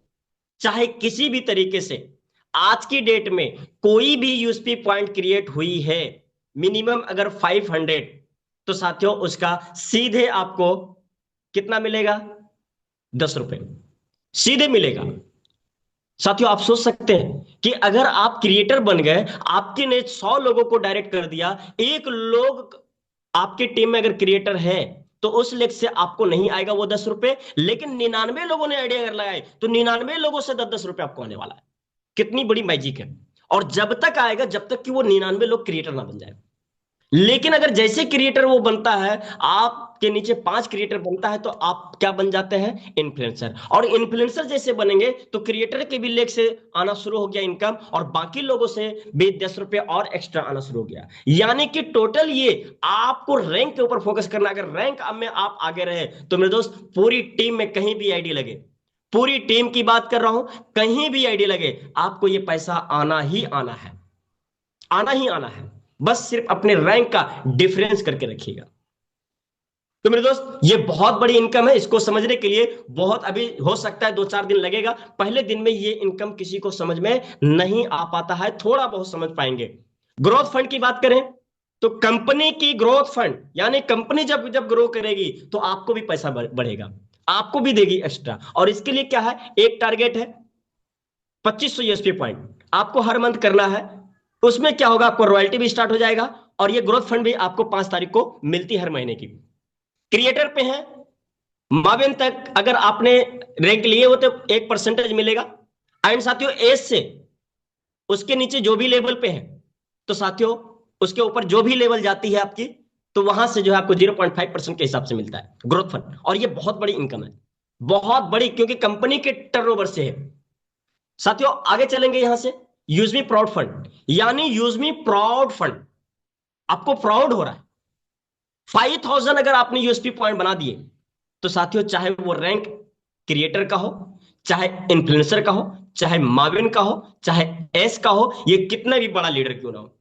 चाहे किसी भी तरीके से आज की डेट में कोई भी यूएसपी पॉइंट क्रिएट हुई है, मिनिमम अगर 500, तो साथियों उसका सीधे आपको कितना मिलेगा? 10 रुपए सीधे मिलेगा। साथियों आप सोच सकते हैं कि अगर आप क्रिएटर बन गए, आपके ने 100 लोगों को डायरेक्ट कर दिया, एक लोग आपकी टीम में अगर क्रिएटर है तो उस लेख से आपको नहीं आएगा वो 10 रुपए, लेकिन 99 लोगों ने आइडिया अगर लगाए तो 99 लोगों से 10-10 रुपए आपको आने वाला है। कितनी बड़ी मैजिक है। और जब तक आएगा जब तक कि वो 99 लोग क्रिएटर ना बन जाए। लेकिन अगर जैसे क्रिएटर वो बनता है, आपके नीचे 5 क्रिएटर बनता है, तो आप क्या बन जाते हैं? इन्फ्लुएंसर। और इन्फ्लुएंसर जैसे बनेंगे तो क्रिएटर के भी लेग से आना शुरू हो गया इनकम, और बाकी लोगों से भी 10 रुपए और एक्स्ट्रा आना शुरू हो गया। यानी कि टोटल ये आपको रैंक के ऊपर फोकस करना। अगर रैंक में आप आगे रहे तो मेरे दोस्त, पूरी टीम में कहीं भी आईडी लगे, पूरी टीम की बात कर रहा हूं, कहीं भी आईडी लगे, आपको ये पैसा आना ही आना है, आना ही आना है। बस सिर्फ अपने रैंक का डिफरेंस करके रखिएगा। तो मेरे दोस्त, ये बहुत बड़ी इनकम है। इसको समझने के लिए बहुत, अभी हो सकता है 2-4 दिन लगेगा। पहले दिन में ये इनकम किसी को समझ में नहीं आ पाता है, थोड़ा बहुत समझ पाएंगे। ग्रोथ फंड की बात करें तो कंपनी की ग्रोथ फंड, यानी कंपनी जब जब ग्रो करेगी तो आपको भी पैसा बढ़ेगा, आपको भी देगी एक्स्ट्रा। और इसके लिए क्या है, एक टारगेट है 2500 यूएसपी पॉइंट आपको हर मंथ करना है। उसमें क्या होगा, आपको रॉयल्टी भी स्टार्ट हो जाएगा, और ये ग्रोथ फंड भी आपको 5 तारीख को मिलती है हर महीने की। क्रिएटर पे है, माविन तक अगर आपने रैंक लिए हो तो 1% मिलेगा। एंड साथियों, एज से उसके नीचे जो भी लेवल पे है, तो साथियों उसके ऊपर जो भी लेवल जाती है आपकी, तो वहां से जो है आपको 0.5% के हिसाब से मिलता है ग्रोथ फंड। और ये बहुत बड़ी इनकम है, बहुत बड़ी, क्योंकि कंपनी के टर्नओवर से है। साथियों आगे चलेंगे यहां से, यूजमी प्राउड फंड, यानी यूजमी प्राउड फंड, आपको प्राउड हो रहा है। 5000 अगर आपने यूएसपी पॉइंट बना दिए, तो साथियों चाहे वो रैंक क्रिएटर का हो, चाहे इन्फ्लुएंसर का हो, चाहे माविन का हो, चाहे एस का हो, ये कितना भी बड़ा लीडर क्यों ना हो,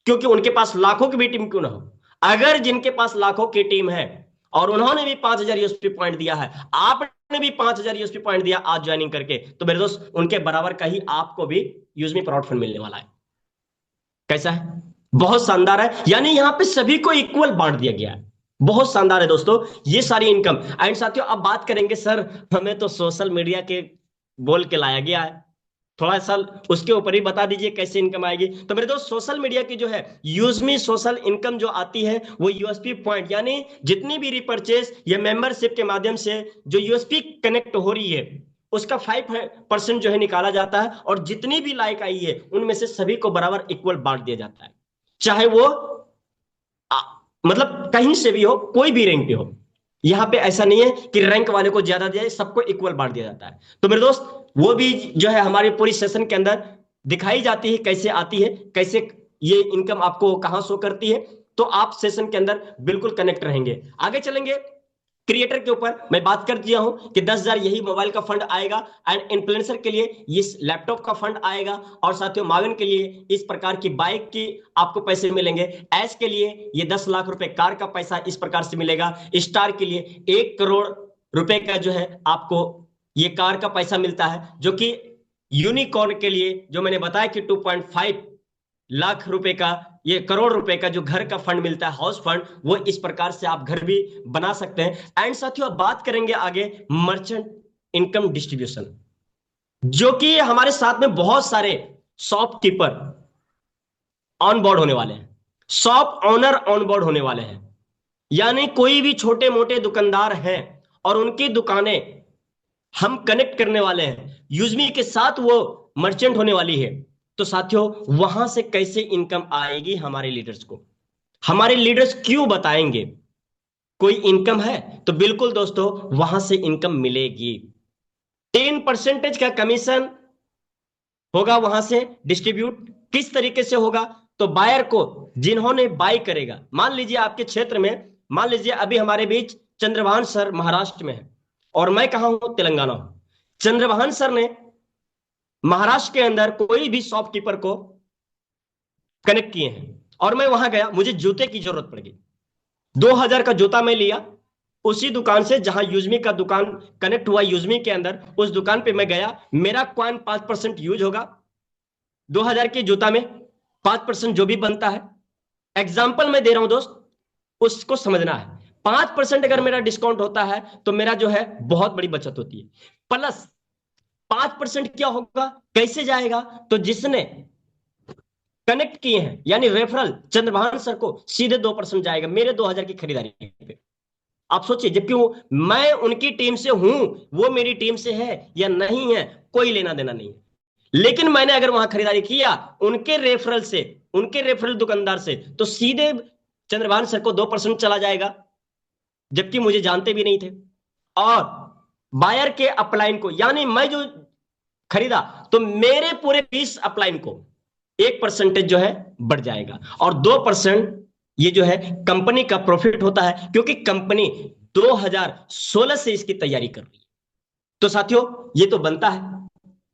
क्योंकि उनके पास लाखों की भी टीम क्यों ना हो, अगर जिनके पास लाखों की टीम है और उन्होंने भी 5000 यूएसपी पॉइंट दिया है, आपने भी 5000 यूएसपी पॉइंट दिया आज ज्वाइनिंग करके, तो मेरे दोस्त उनके बराबर का ही आपको भी यूजमी प्राउड फंड मिलने वाला है। कैसा है? बहुत शानदार है। यानी यहां पे सभी को इक्वल बांट दिया गया है। बहुत शानदार है दोस्तों, ये सारी इनकम। एंड साथियों अब बात करेंगे, सर हमें तो सोशल मीडिया के बोल के लाया गया है, थोड़ा सा उसके ऊपर ही बता दीजिए कैसे इनकम आएगी। तो मेरे दोस्त, सोशल मीडिया की जो है यूजमी सोशल इनकम जो आती है, वो यूएसपी पॉइंट, यानी जितनी भी रिपर्चेस या मेंबरशिप के माध्यम से जो यूएसपी कनेक्ट हो रही है, उसका 5% जो है निकाला जाता है, और जितनी भी लाइक आई है उनमें से सभी को बराबर इक्वल बांट दिया जाता है। चाहे वो आ, मतलब कहीं से भी हो, कोई भी रैंक पे हो। यहां पे ऐसा नहीं है कि रैंक वाले को ज्यादा दिया, सबको इक्वल बांट दिया जाता है। तो मेरे दोस्त, वो भी जो है हमारी पूरी सेशन के अंदर दिखाई जाती है, कैसे आती है, कैसे ये इनकम आपको कहां शो करती है। तो आप सेशन के अंदर बिल्कुल कनेक्ट रहेंगे। आगे चलेंगे, क्रिएटर के ऊपर मैं बात कर दिया हूं कि 10,000 यही मोबाइल का फंड आएगा, एंड इन्फ्लुएंसर के लिए इस लैपटॉप का फंड आएगा, और साथियों माविन के लिए इस प्रकार की बाइक की आपको पैसे मिलेंगे। एस के लिए ये 10 लाख रुपए कार का पैसा इस प्रकार से मिलेगा। स्टार के लिए 1 करोड़ रुपए का जो है आपको ये कार का पैसा मिलता है, जो कि यूनिकॉर्न के लिए जो मैंने बताया कि 2.5 लाख रुपए का, ये करोड़ रुपए का जो घर का फंड मिलता है, हाउस फंड, वो इस प्रकार से आप घर भी बना सकते हैं। एंड साथियों अब बात करेंगे आगे मर्चेंट इनकम डिस्ट्रीब्यूशन, जो कि हमारे साथ में बहुत सारे शॉपकीपर ऑन बोर्ड होने वाले हैं, शॉप ओनर ऑन बोर्ड होने वाले हैं। यानी कोई भी छोटे मोटे दुकानदार हैं और उनकी दुकानें हम कनेक्ट करने वाले हैं यूजमी के साथ, वो मर्चेंट होने वाली है। तो साथियों वहां से कैसे इनकम आएगी हमारे लीडर्स को, हमारे लीडर्स क्यों बताएंगे कोई इनकम है, तो बिल्कुल दोस्तों वहां से इनकम मिलेगी। 10% का कमीशन होगा वहां से डिस्ट्रीब्यूट। किस तरीके से होगा, तो बायर को, जिन्होंने बाय करेगा, मान लीजिए आपके क्षेत्र में, मान लीजिए अभी हमारे बीच चंद्रभान सर महाराष्ट्र में है और मैं कहा हूं, तेलंगाना हूं। चंद्रभान सर ने महाराष्ट्र के अंदर कोई भी शॉपकीपर को कनेक्ट किए हैं, और मैं वहां गया, मुझे जूते की जरूरत पड़ गई, 2000 का जूता मैं लिया उसी दुकान से जहां यूजमी का दुकान कनेक्ट हुआ, यूजमी के अंदर उस दुकान पे मैं गया। मेरा कॉइन 5% यूज होगा 2000 के जूता में, 5% जो भी बनता है, एग्जाम्पल मैं दे रहा हूं दोस्त, उसको समझना है। 5% अगर मेरा डिस्काउंट होता है तो मेरा जो है बहुत बड़ी बचत होती है। प्लस 5% क्या होगा, कैसे जाएगा, तो जिसने कनेक्ट किए हैं यानी रेफरल चंद्रभान सर को सीधे 2% जाएगा मेरे 2000 की खरीदारी पे। आप सोचिए, जबकि मैं उनकी टीम से हूं, वो मेरी टीम से है या नहीं है, कोई लेना देना नहीं है, लेकिन मैंने अगर वहां खरीदारी किया उनके रेफरल से, उनके रेफरल दुकानदार से, तो सीधे चंद्रभान सर को 2% चला जाएगा, जबकि मुझे जानते भी नहीं थे। और बायर के अपलाइन को, यानी मैं जो खरीदा, तो मेरे पूरे 20 अपलाइन को 1% जो है बढ़ जाएगा, और 2% ये जो है कंपनी का प्रॉफिट होता है, क्योंकि कंपनी 2016 से इसकी तैयारी कर रही है। तो साथियों, ये तो बनता है,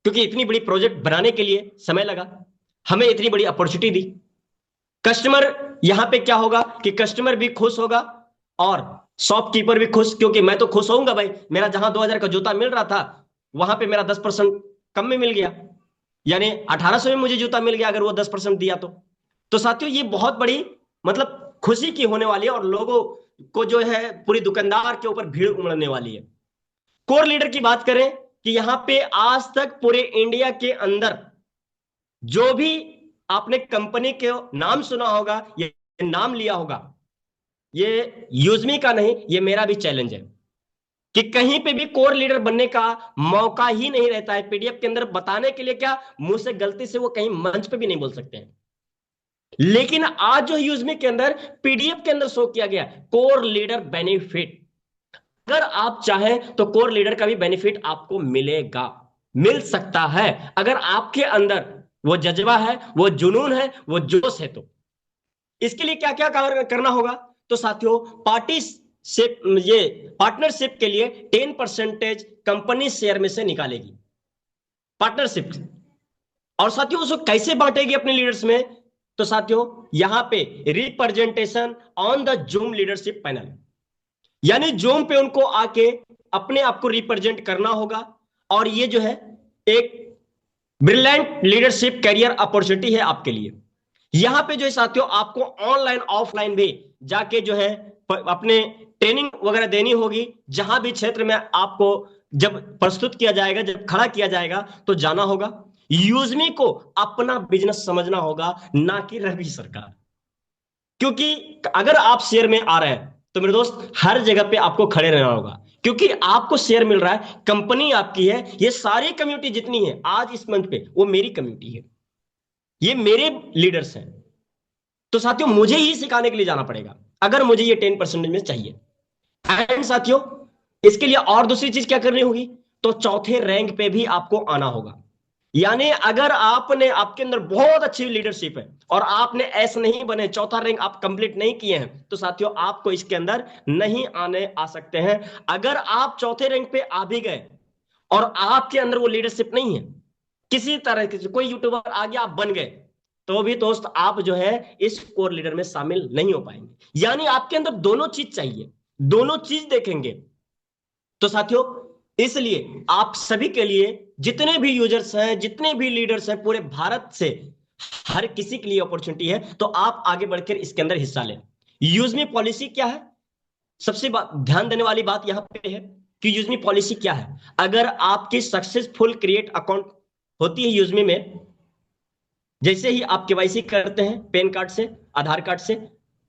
क्योंकि इतनी बड़ी प्रोजेक्ट बनाने के लिए समय लगा, हमें इतनी बड़ी अपॉर्चुनिटी दी। कस्टमर, यहां पे क्या होगा कि कस्टमर भी खुश होगा और शॉपकीपर भी खुश, क्योंकि मैं तो खुश होऊंगा भाई, मेरा जहां 2000 का जूता मिल रहा था वहां पे मेरा 10% कम में मिल गया, यानी 1800 में मुझे जूता मिल गया अगर वो 10% दिया तो साथियों ये बहुत बड़ी मतलब खुशी की होने वाली है, और लोगों को जो है पूरी दुकानदार के ऊपर भीड़ उमड़ने वाली है। कोर लीडर की बात करें कि यहां पे आज तक पूरे इंडिया के अंदर जो भी आपने कंपनी के नाम सुना होगा, ये नाम लिया होगा, ये यूजमी का नहीं, ये मेरा भी चैलेंज है कि कहीं पे भी कोर लीडर बनने का मौका ही नहीं रहता है पीडीएफ के अंदर। बताने के लिए क्या, मुंह से गलती से वो कहीं मंच पे भी नहीं बोल सकते हैं। लेकिन आज जो यूजमी के अंदर पीडीएफ के अंदर शो किया गया कोर लीडर बेनिफिट, अगर आप चाहें तो कोर लीडर का भी बेनिफिट आपको मिलेगा, मिल सकता है, अगर आपके अंदर वो जज्बा है, वो जुनून है, वो जोश है। तो इसके लिए क्या क्या करना होगा, तो साथियों पार्टीशिप, ये पार्टनरशिप के लिए 10% कंपनी शेयर में से निकालेगी पार्टनरशिप। और साथियों उसको कैसे बांटेगी अपने लीडर्स में, तो साथियों यहां पे representation on the zoom leadership panel, यानी जूम पे उनको आके अपने आप को रिप्रेजेंट करना होगा। और ये जो है एक ब्रिलियंट लीडरशिप कैरियर अपॉर्चुनिटी है आपके लिए। यहां पे जो है साथियों आपको ऑनलाइन ऑफलाइन भी जाके जो है अपने ट्रेनिंग वगैरह देनी होगी, जहां भी क्षेत्र में आपको जब प्रस्तुत किया जाएगा, जब खड़ा किया जाएगा तो जाना होगा। यूजमी को अपना बिजनेस समझना होगा, ना कि रवि सरकार। क्योंकि अगर आप शेयर में आ रहे हैं तो मेरे दोस्त हर जगह पे आपको खड़े रहना होगा, क्योंकि आपको शेयर मिल रहा है, कंपनी आपकी है, ये सारी कम्युनिटी जितनी है आज इस मंच पे वो मेरी कम्युनिटी है, ये मेरे लीडर्स हैं। तो साथियों मुझे ही सिखाने के लिए जाना पड़ेगा अगर मुझे ये 10% में चाहिए। एंड साथियों इसके लिए और दूसरी चीज क्या करनी होगी, तो चौथे रैंक पे भी आपको आना होगा। यानी अगर आपने, आपके अंदर बहुत अच्छी लीडरशिप है और आपने ऐसे नहीं बने, चौथा रैंक आप कंप्लीट नहीं किए हैं, तो साथियों आपको इसके अंदर नहीं आने आ सकते हैं। अगर आप चौथे रैंक पे आ भी गए और आपके अंदर वो लीडरशिप नहीं है, किसी तरह के कोई यूट्यूबर आ गया आप बन गए, तो भी दोस्त आप जो है इस कोर लीडर में शामिल नहीं हो पाएंगे। यानी आपके अंदर दोनों चीज चाहिए, दोनों चीज देखेंगे। तो साथियों इसलिए आप सभी के लिए, जितने भी यूजर्स हैं, जितने भी लीडर्स हैं पूरे भारत से, हर किसी के लिए अपॉर्चुनिटी है, तो आप आगे बढ़कर इसके अंदर हिस्सा लें। यूजमी पॉलिसी क्या है, सबसे ध्यान देने वाली बात यहां पे है कि यूजमी पॉलिसी क्या है। अगर आपकी सक्सेसफुल क्रिएट अकाउंट होती है यूजमी में, जैसे ही आप केवाईसी करते हैं पैन कार्ड से, आधार कार्ड से,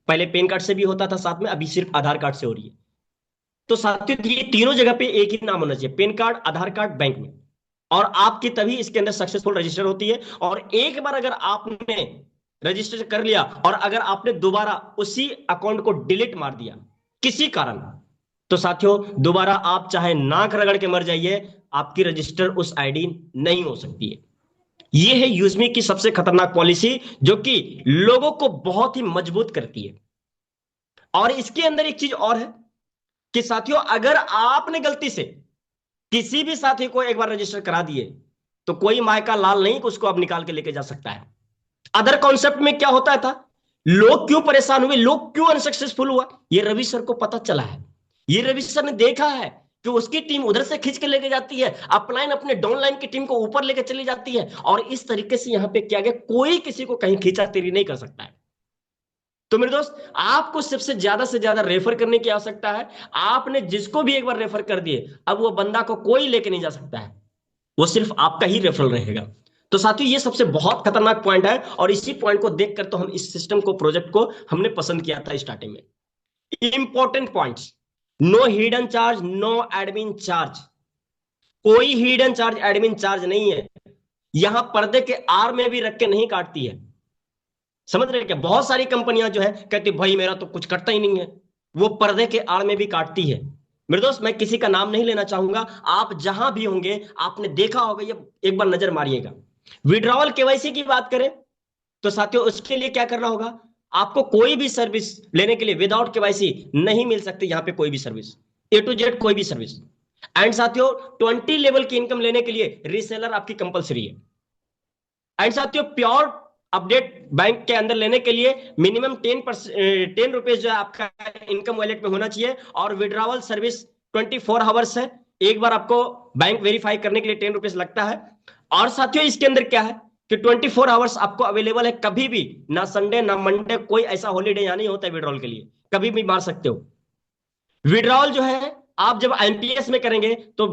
पहले पैन कार्ड से भी होता था साथ में, अभी सिर्फ आधार कार्ड से हो रही है, तो साथियों ये तीनों जगह पे एक ही नाम होना चाहिए, पैन कार्ड, आधार कार्ड, बैंक में, और आपकी तभी इसके अंदर सक्सेसफुल रजिस्टर होती है। और एक बार अगर आपने रजिस्टर कर लिया और अगर आपने दोबारा उसी अकाउंट को डिलीट मार दिया किसी कारण, तो साथियों दोबारा आप चाहे नाक रगड़ के मर जाइए, आपकी रजिस्टर उस आईडी नहीं हो सकती है। यह है यूजमी की सबसे खतरनाक पॉलिसी, जो कि लोगों को बहुत ही मजबूत करती है। और इसके अंदर एक चीज और है कि साथियों अगर आपने गलती से किसी भी साथी को एक बार रजिस्टर करा दिए, तो कोई माय का लाल नहीं कि उसको अब निकाल के लेके जा सकता है। अदर कॉन्सेप्ट में क्या होता था, लोग क्यों परेशान हुए, लोग क्यों अनसक्सेसफुल हुआ, ये रवि सर को पता चला है। ये रवि सर ने देखा है कि उसकी टीम उधर से खींच के लेके जाती है, अपलाइन अपने डाउनलाइन की टीम को ऊपर लेके चली जाती है, और इस तरीके से यहां पे क्या गया, कोई किसी को कहीं खींचा तेरी नहीं कर सकता है। तो मेरे दोस्त आपको सबसे ज्यादा से ज्यादा रेफर करने की आवश्यकता है। आपने जिसको भी एक बार रेफर कर दिए, अब वो बंदा को कोई लेके नहीं जा सकता है, वो सिर्फ आपका ही रेफरल रहेगा। तो साथियों ये सबसे बहुत खतरनाक पॉइंट है, और इसी पॉइंट को देखकर तो हम इस सिस्टम को, प्रोजेक्ट को हमने पसंद किया था स्टार्टिंग में। Important points, no hidden charge, no admin charge, कोई हिडन चार्ज, एडमिन चार्ज नहीं है। यहां पर्दे के आर में भी रख के नहीं काटती है। समझ रहे हैं क्या? बहुत सारी कंपनियां जो है कहती भाई मेरा तो कुछ कटता ही नहीं है, वो पर्दे के आड़ में भी काटती है। मेरे दोस्त, मैं किसी का नाम नहीं लेना चाहूंगा, आप जहां भी होंगे आपने देखा होगा, ये एक बार नजर मारिएगा। विड्रॉवल केवाईसी की बात करें तो साथियों उसके लिए क्या करना होगा? आपको कोई भी सर्विस लेने के लिए विदाउट केवाईसी नहीं मिल सकती यहां पे, कोई भी सर्विस, ए टू जेड कोई भी सर्विस। एंड साथियों 20 लेवल की इनकम लेने के लिए रीसेलर आपकी कंपलसरी है। एंड साथियों प्योर अपडेट बैंक के अंदर लेने के लिए मिनिमम 10 रुपीज जो है आपका इनकम वॉलेट में होना चाहिए। और विड्रावल सर्विस 24 आवर्स है, एक बार आपको बैंक वेरीफाई करने के लिए 10 रुपीज लगता है। और साथियों इसके अंदर क्या है कि 24 आवर्स आपको अवेलेबल है, कभी भी, ना संडे ना मंडे, कोई ऐसा हॉलीडे यहाँ नहीं होता है विड्रॉल के लिए, कभी भी मार सकते हो। विड्रॉल जो है आप जब आईएमपीएस में करेंगे तो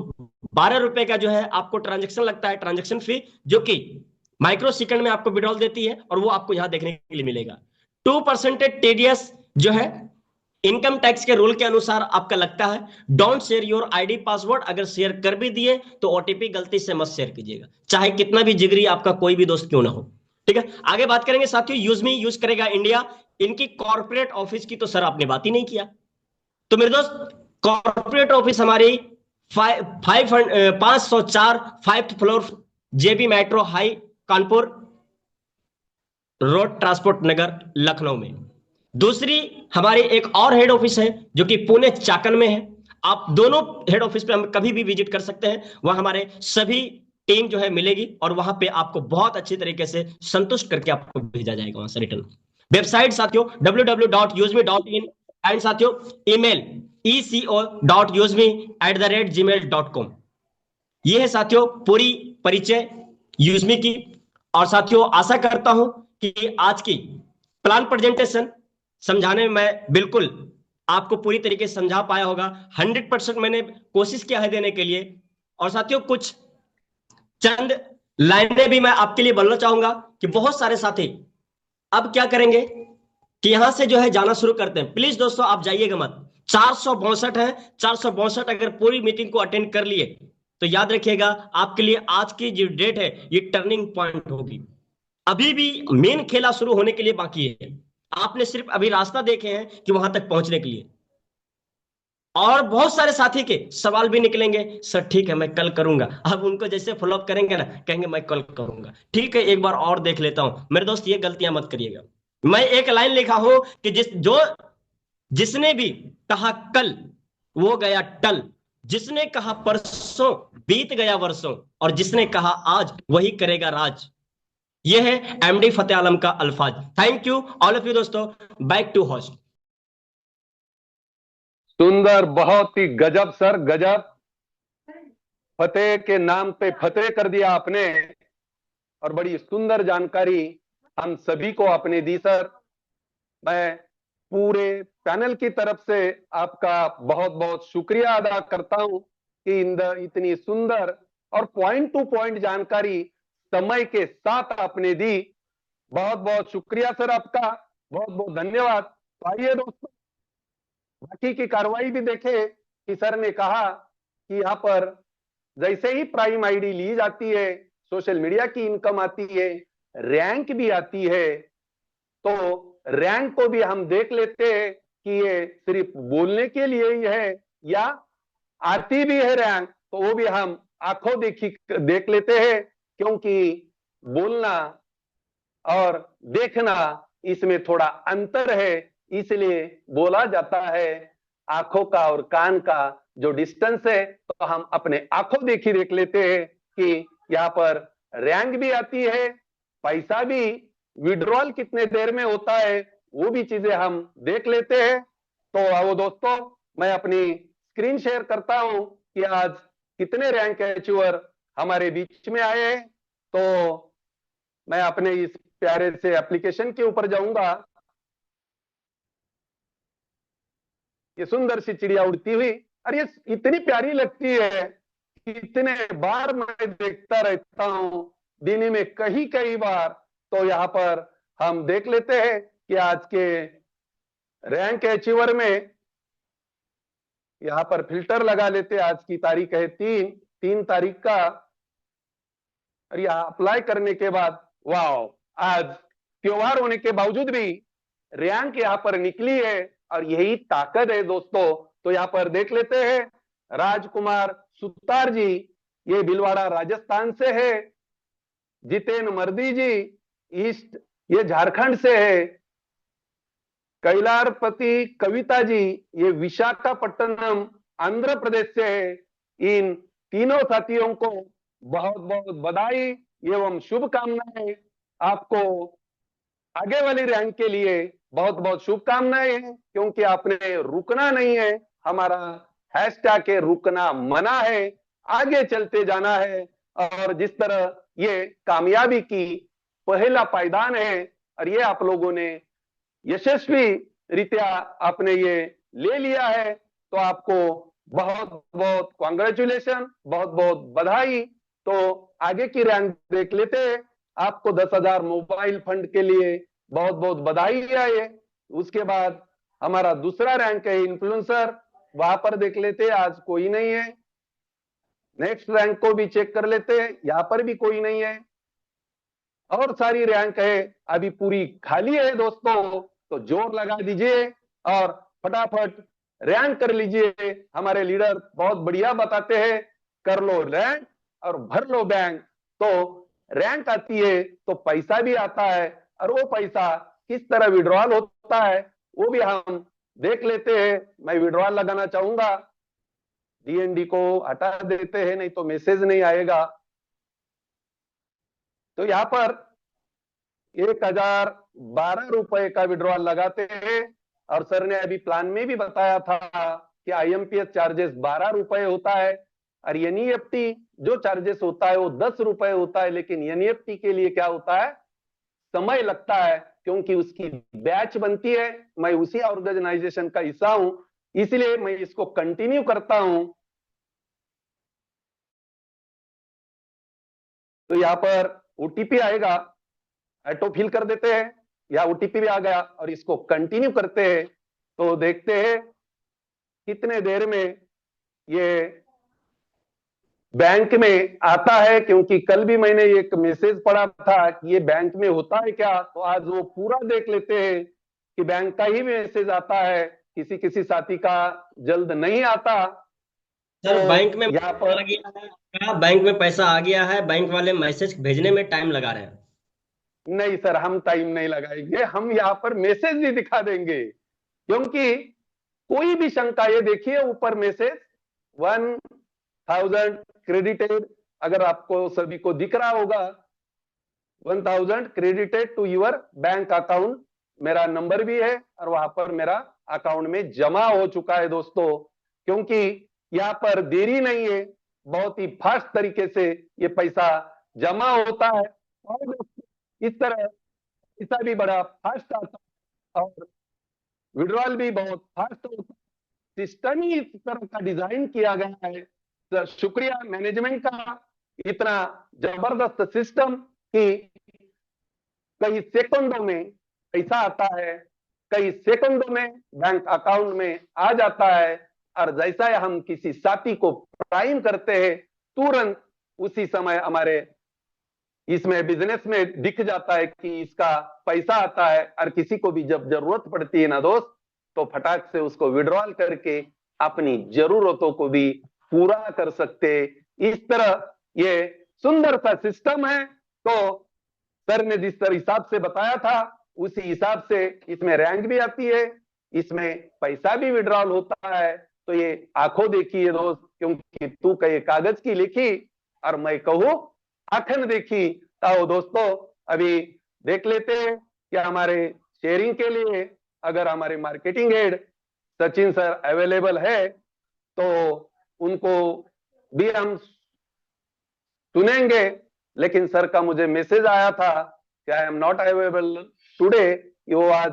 12 रुपए का जो है आपको ट्रांजेक्शन लगता है, ट्रांजेक्शन फी, जो कि माइक्रो सेकंड में आपको विड्रॉल देती है, और वो आपको यहां देखने के लिए मिलेगा। 2% टीडीएस जो है इनकम टैक्स के रूल के अनुसार आपका लगता है। Don't share your ID password, अगर शेयर कर भी दिए तो ओटीपी गलती से मत शेयर कीजिएगा, चाहे कितना भी जिगरी आपका कोई भी दोस्त क्यों ना हो। ठीक है, आगे बात करेंगे साथियों। यूजमी यूज करेगा इंडिया, इनकी कॉर्पोरेट ऑफिस की तो सर आपने बात ही नहीं किया। तो मेरे दोस्त कॉर्पोरेट ऑफिस हमारी 504 5th floor, JB metro high, Kanpur road, transport नगर, लखनऊ में। दूसरी हमारी एक और हेड ऑफिस है जो कि पुणे चाकन में है। आप दोनों हेड ऑफिस पे हम कभी भी विजिट कर सकते हैं, वहां हमारे सभी टीम जो है मिलेगी, और वहां पे आपको बहुत अच्छी तरीके से संतुष्ट करके आपको भेजा जाएगा वहां से रिटर्न। वेबसाइट साथियों www.usme.in, एंड साथियों ईमेल eco.usme@gmail.com। ये है साथियों पूरी परिचय यूजमी की। और साथियों आशा करता हूं कि आज की प्लान प्रेजेंटेशन समझाने में मैं बिल्कुल आपको पूरी तरीके से समझा पाया होगा। 100% मैंने कोशिश किया है देने के लिए। और साथियों कुछ चंद लाइनें भी मैं आपके लिए बोलना चाहूंगा कि बहुत सारे साथी अब क्या करेंगे कि यहां से जो है जाना शुरू करते हैं। प्लीज दोस्तों आप जाइएगा मत, 462 है, 462 अगर पूरी मीटिंग को अटेंड कर लिए तो याद रखिएगा आपके लिए आज की जो डेट है ये टर्निंग पॉइंट होगी। अभी भी मेन खेला शुरू होने के लिए बाकी है, आपने सिर्फ अभी रास्ता देखे हैं कि वहां तक पहुंचने के लिए। और बहुत सारे साथी के सवाल भी निकलेंगे, सर ठीक है मैं कल करूंगा, अब उनको जैसे फॉलोअप करेंगे ना, कहेंगे मैं कल करूंगा, ठीक है एक बार और देख लेता हूं। मेरे दोस्त ये गलतियां मत करिएगा। मैं एक लाइन लिखा हूं कि जिसने भी कहा कल वो गया टल, जिसने कहा परसों बीत गया वर्षों, और जिसने कहा आज वही करेगा राज। ये है एमडी फतेह आलम का अल्फाज। Thank you all of you दोस्तों, बैक टू होस्ट।
सुंदर, बहुत ही गजब सर, गजब। फतेह के नाम पे फतेह कर दिया आपने, और बड़ी सुंदर जानकारी हम सभी को आपने दी सर। मैं पूरे पैनल की तरफ से आपका बहुत बहुत शुक्रिया अदा करता हूं कि इतनी सुंदर और पॉइंट टू पॉइंट जानकारी समय के साथ आपने दी। बहुत बहुत शुक्रिया सर आपका, बहुत बहुत धन्यवाद। तो आइए दोस्तों बाकी की कार्रवाई भी देखें कि सर ने कहा कि यहाँ पर जैसे ही प्राइम आईडी ली जाती है, सोशल मीडिया की इनकम आती है, रैंक भी आती है। तो रैंक को भी हम देख लेते हैं कि ये सिर्फ बोलने के लिए ही है या आती भी है रैंक, तो वो भी हम आंखों देखी देख लेते हैं, क्योंकि बोलना और देखना इसमें थोड़ा अंतर है। इसलिए बोला जाता है आंखों का और कान का जो डिस्टेंस है, तो हम अपने आंखों देखी देख लेते हैं कि यहाँ पर रैंक भी आती है, पैसा भी विड्रॉल कितने देर में होता है, वो भी चीजें हम देख लेते हैं। तो आओ दोस्तों मैं अपनी स्क्रीन शेयर करता हूं कि आज कितने रैंक अचीवर हमारे बीच में आए हैं। तो मैं अपने इस प्यारे से एप्लीकेशन के ऊपर जाऊंगा। ये सुंदर सी चिड़िया उड़ती हुई, और ये इतनी प्यारी लगती है, इतने बार मैं देखता रहता हूं, दिन में कई कई बार। तो यहाँ पर हम देख लेते हैं कि आज के रैंक अचीवर में यहाँ पर फिल्टर लगा लेते हैं। आज की तारीख है 3 तारीख का, और यहाँ अप्लाई करने के बाद वाह, आज त्योहार होने के बावजूद भी रैंक यहाँ पर निकली है, और यही ताकत है दोस्तों। तो यहाँ पर देख लेते हैं, राजकुमार सुतार जी, ये भीलवाड़ा राजस्थान से है। जितेन मर्दी जी, ईस्ट, ये झारखंड से है। कैलारपति कविता जी, ये विशाखापट्टनम आंध्र प्रदेश से है। इन तीनों साथियों को बहुत बहुत बधाई एवं शुभकामनाएं। आपको आगे वाली रैंक के लिए बहुत बहुत शुभकामनाएं हैं, क्योंकि आपने रुकना नहीं है। हमारा हैशटैग है रुकना मना है, आगे चलते जाना है। और जिस तरह ये कामयाबी की पहला पायदान है, और ये आप लोगों ने यशस्वी रीत्या आपने ये ले लिया है, तो आपको बहुत बहुत कॉन्ग्रेचुलेशन, बहुत बहुत बधाई। तो आगे की रैंक देख लेते हैं। आपको 10,000 मोबाइल फंड के लिए बहुत बहुत बधाई है। उसके बाद हमारा दूसरा रैंक है इन्फ्लुएंसर, वहां पर देख लेते हैं, आज कोई नहीं है। नेक्स्ट रैंक को भी चेक कर लेते हैं, यहां पर भी कोई नहीं है। और सारी रैंक है अभी पूरी खाली है दोस्तों, तो जोर लगा दीजिए और फटाफट रैंक कर लीजिए। हमारे लीडर बहुत बढ़िया बताते हैं, कर लो रैंक और भर लो बैंक। तो रैंक आती है तो पैसा भी आता है, और वो पैसा किस तरह विड्रॉल होता है वो भी हम देख लेते हैं। मैं विड्रॉल लगाना चाहूंगा, डीएनडी को हटा देते हैं, नहीं तो मैसेज नहीं आएगा। तो यहाँ पर 1,012 का विड्रॉल लगाते हैं, और सर ने अभी प्लान में भी बताया था कि आईएमपीएस चार्जेस 12 रुपए होता है, और एनईएफटी जो चार्जेस होता है वो 10 रुपए होता है। लेकिन एनईएफटी के लिए क्या होता है, समय लगता है, क्योंकि उसकी बैच बनती है। मैं उसी ऑर्गेनाइजेशन का हिस्सा हूं, इसलिए मैं इसको कंटिन्यू करता हूं। तो यहाँ पर ओटीपी आएगा, ऑटो फिल कर देते हैं, या ओटीपी भी आ गया, और इसको कंटिन्यू करते हैं। तो देखते हैं कितने देर में ये बैंक में आता है, क्योंकि कल भी मैंने एक मैसेज पढ़ा था कि ये बैंक में होता है क्या, तो आज वो पूरा देख लेते हैं कि बैंक का ही मैसेज आता है, किसी किसी साथी का जल्द नहीं आता।
सर
तो
बैंक में
यहाँ
पैसा
पर
आ गया है क्या? बैंक में पैसा आ गया है, बैंक वाले मैसेज भेजने में टाइम लगा रहे हैं।
नहीं सर, हम टाइम नहीं लगाएंगे, हम यहाँ पर मैसेज ही दिखा देंगे। क्योंकि कोई भी शंका, ये देखिए ऊपर मैसेज 1,000 क्रेडिटेड, अगर आपको सभी को दिख रहा होगा, 1,000 credited to your bank account, मेरा नंबर भी है, और वहां पर मेरा अकाउंट में जमा हो चुका है दोस्तों। क्योंकि यहाँ पर देरी नहीं है, बहुत ही फास्ट तरीके से ये पैसा जमा होता है, और इस तरह पैसा भी बड़ा फास्ट आता है, और विड्रॉल भी बहुत फास्ट होता है। सिस्टम ही इस तरह का डिजाइन किया गया है। तो शुक्रिया मैनेजमेंट का, इतना जबरदस्त सिस्टम कि कई सेकंडों में पैसा आता है, कई सेकंडों में बैंक अकाउंट में आ जाता है। और जैसा हम किसी साथी को प्राइम करते हैं, तुरंत उसी समय हमारे इसमें बिजनेस में दिख जाता है कि इसका पैसा आता है। और किसी को भी जब जरूरत पड़ती है ना दोस्त, तो फटाक से उसको विड्रॉल करके अपनी जरूरतों को भी पूरा कर सकते। इस तरह ये सुंदर सा सिस्टम है। तो सर ने जिस तरह हिसाब से बताया था, उसी हिसाब से इसमें रैंक भी आती है, इसमें पैसा भी विड्रॉल होता है। तो ये आंखों देखी है दोस्त, क्योंकि तू कहे कागज की लिखी और मैं कहूं आंखन देखी। तो दोस्तों अभी देख लेते हैं कि हमारे शेयरिंग के लिए अगर हमारे marketing head Sachin sir available है, तो उनको भी हम सुनेंगे। लेकिन सर का मुझे मैसेज आया था कि I am not available today, वो आज,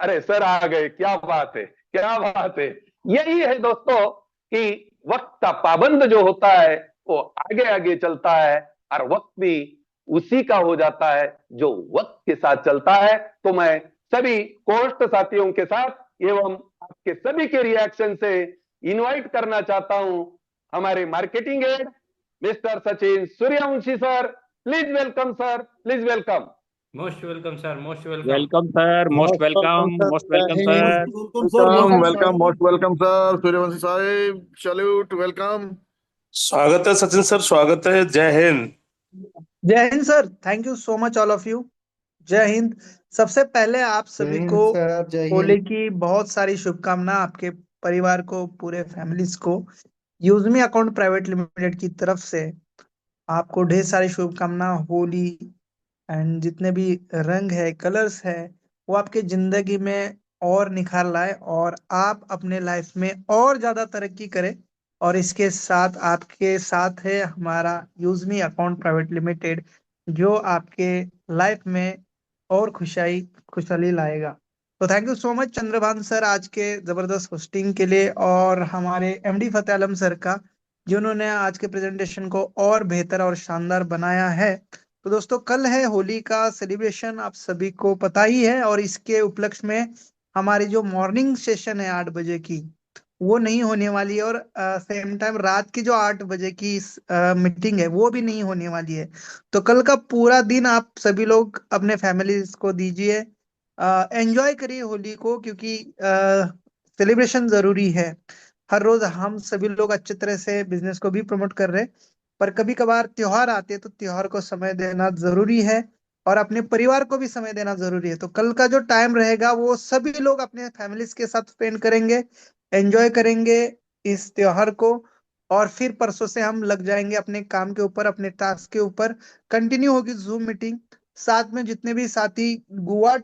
अरे सर आ गए, क्या बात है, क्या बात है। यही है दोस्तों कि वक्त का पाबंद जो होता है वो आगे आगे चलता है, और वक्त भी उसी का हो जाता है जो वक्त के साथ चलता है। तो मैं सभी कोस्ट साथियों के साथ एवं आपके सभी के रिएक्शन से इनवाइट करना चाहता हूं हमारे marketing head mister Sachin Suryavanshi sir. Please welcome sir, please welcome.
Most welcome sir, most welcome.
Welcome sir, most
most welcome
welcome,
sir,
most
जय
welcome
Hind.
Sir.
Welcome sir,
welcome
most
welcome most welcome sir, Suryavanshi साहिब, सैल्यूट, वेलकम।
स्वागत है सचिन सर, स्वागत है। जय हिंद।
जय Hind sir. Thank you so much all of you. जय हिंद। सबसे पहले आप
जय
सभी
हिंद
को
सर, जय
होली
हिंद।
की बहुत सारी शुभकामना, आपके परिवार को, पूरे फैमिलीज को यूजमी अकाउंट प्राइवेट लिमिटेड की तरफ से आपको ढेर सारी शुभकामना। होली एंड जितने भी रंग है, कलर्स है, वो आपके जिंदगी में और निखार लाए और आप अपने लाइफ में और ज्यादा तरक्की करें। और इसके साथ आपके साथ है हमारा यूजमी अकाउंट प्राइवेट लिमिटेड, जो आपके लाइफ में और खुशहाली लाएगा। तो thank you so much Chandrabhan sir, आज के जबरदस्त होस्टिंग के लिए, और हमारे एमडी फतेह आलम सर का, जिन्होंने आज के प्रेजेंटेशन को और बेहतर और शानदार बनाया है। तो दोस्तों, कल है होली का सेलिब्रेशन, आप सभी को पता ही है, और इसके उपलक्ष्य में हमारी जो मॉर्निंग सेशन है 8 बजे की, वो नहीं होने वाली है, और सेम टाइम रात की जो 8 बजे की मीटिंग है, वो भी नहीं होने वाली है। तो कल का पूरा दिन आप सभी लोग अपने फैमिलीज को दीजिए, एंजॉय करिए होली को, क्योंकि सेलिब्रेशन जरूरी है। हर रोज हम सभी लोग अच्छी तरह से बिजनेस को भी प्रमोट कर रहे हैं, पर कभी कभार त्योहार आते हैं तो त्योहार को समय देना जरूरी है, और अपने परिवार को भी समय देना जरूरी है। तो कल का जो टाइम रहेगा, वो सभी लोग अपने फैमिलीज के साथ स्पेंड करेंगे, एंजॉय करेंगे इस त्योहार को। और फिर परसों से हम लग जाएंगे अपने काम के ऊपर, अपने टास्क के ऊपर। कंटिन्यू होगी जूम मीटिंग। साथ में जितने भी साथी गोवा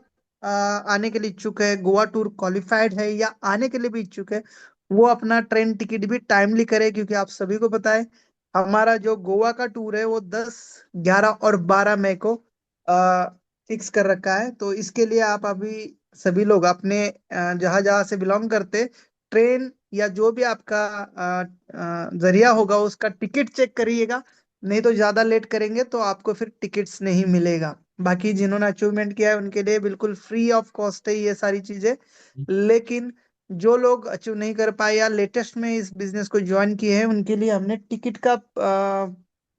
आने के लिए इच्छुक है, गोवा टूर क्वालिफाइड है या आने के लिए भी इच्छुक है, वो अपना ट्रेन टिकट भी टाइमली करे, क्योंकि आप सभी को पता है हमारा जो गोवा का टूर है वो 10, 11 और 12 मई को फिक्स कर रखा है। तो इसके लिए आप अभी सभी लोग अपने जहां जहां से बिलोंग करते, ट्रेन या जो भी आपका जरिया होगा, उसका टिकट चेक करिएगा। नहीं तो ज्यादा लेट करेंगे तो आपको फिर टिकट्स नहीं मिलेगा। बाकी जिन्होंने अचीवमेंट किया है उनके लिए बिल्कुल फ्री ऑफ कॉस्ट है ये सारी चीजें। लेकिन जो लोग अचीव नहीं कर पाए या लेटेस्ट में इस बिजनेस को ज्वाइन किए हैं, उनके लिए हमने टिकट का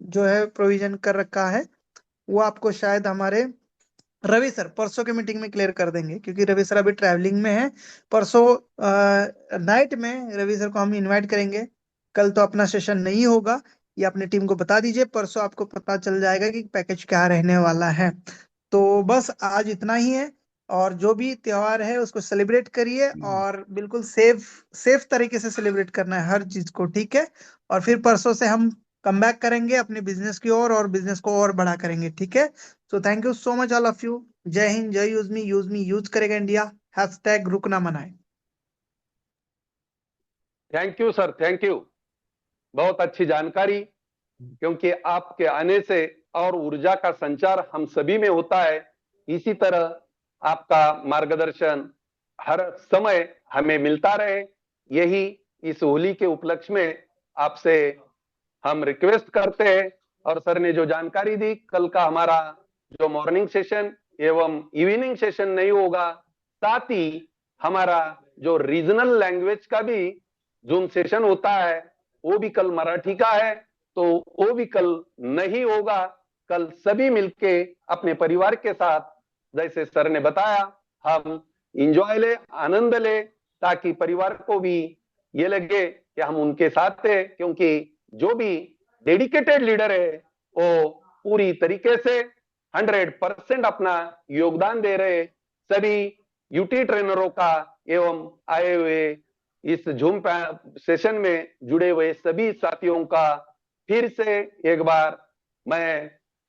जो है प्रोविजन कर रखा है। वो आपको शायद हमारे रवि सर परसों के मीटिंग में क्लियर कर देंगे, क्योंकि रवि सर अभी ट्रैवलिंग में है। परसों नाइट में रवि सर को हम इनवाइट करेंगे। कल तो अपना सेशन नहीं होगा, ये अपनी टीम को बता दीजिए, परसों आपको पता चल जाएगा कि पैकेज क्या रहने वाला है। तो बस आज इतना ही है, और जो भी त्योहार है उसको सेलिब्रेट करिए, और बिल्कुल सेफ सेफ तरीके से सेलिब्रेट करना है हर चीज को, ठीक है। और फिर परसों से हम कम बैक करेंगे अपने बिजनेस की ओर, और बिजनेस को और बड़ा करेंगे, ठीक है। So thank you so much all of you. जय हिंद, जय यूज मी यूज करेगा इंडिया, हैशटैग रुकना मनाए।
Thank you sir, thank you. बहुत अच्छी जानकारी, क्योंकि आपके आने से और ऊर्जा का संचार हम सभी में होता है। इसी तरह आपका मार्गदर्शन हर समय हमें मिलता रहे, यही इस होली के उपलक्ष्य में आपसे हम रिक्वेस्ट करते हैं। और सर ने जो जानकारी दी, कल का हमारा जो मॉर्निंग सेशन एवं इवनिंग सेशन नहीं होगा, साथ ही हमारा जो रीजनल लैंग्वेज का भी जूम सेशन होता है, वो भी कल मराठी का है, तो वो भी कल नहीं होगा। कल सभी मिलके अपने परिवार के साथ, जैसे सर ने बताया, हम इंजॉय ले, आनंद ले, ताकि परिवार को भी ये लगे कि हम उनके साथ थे। क्योंकि जो भी डेडिकेटेड लीडर है, वो पूरी तरीके से 100% अपना योगदान दे रहे। सभी यूटी ट्रेनरों का एवं आए हुए इस जूम सेशन में जुड़े हुए सभी साथियों का फिर से एक बार मैं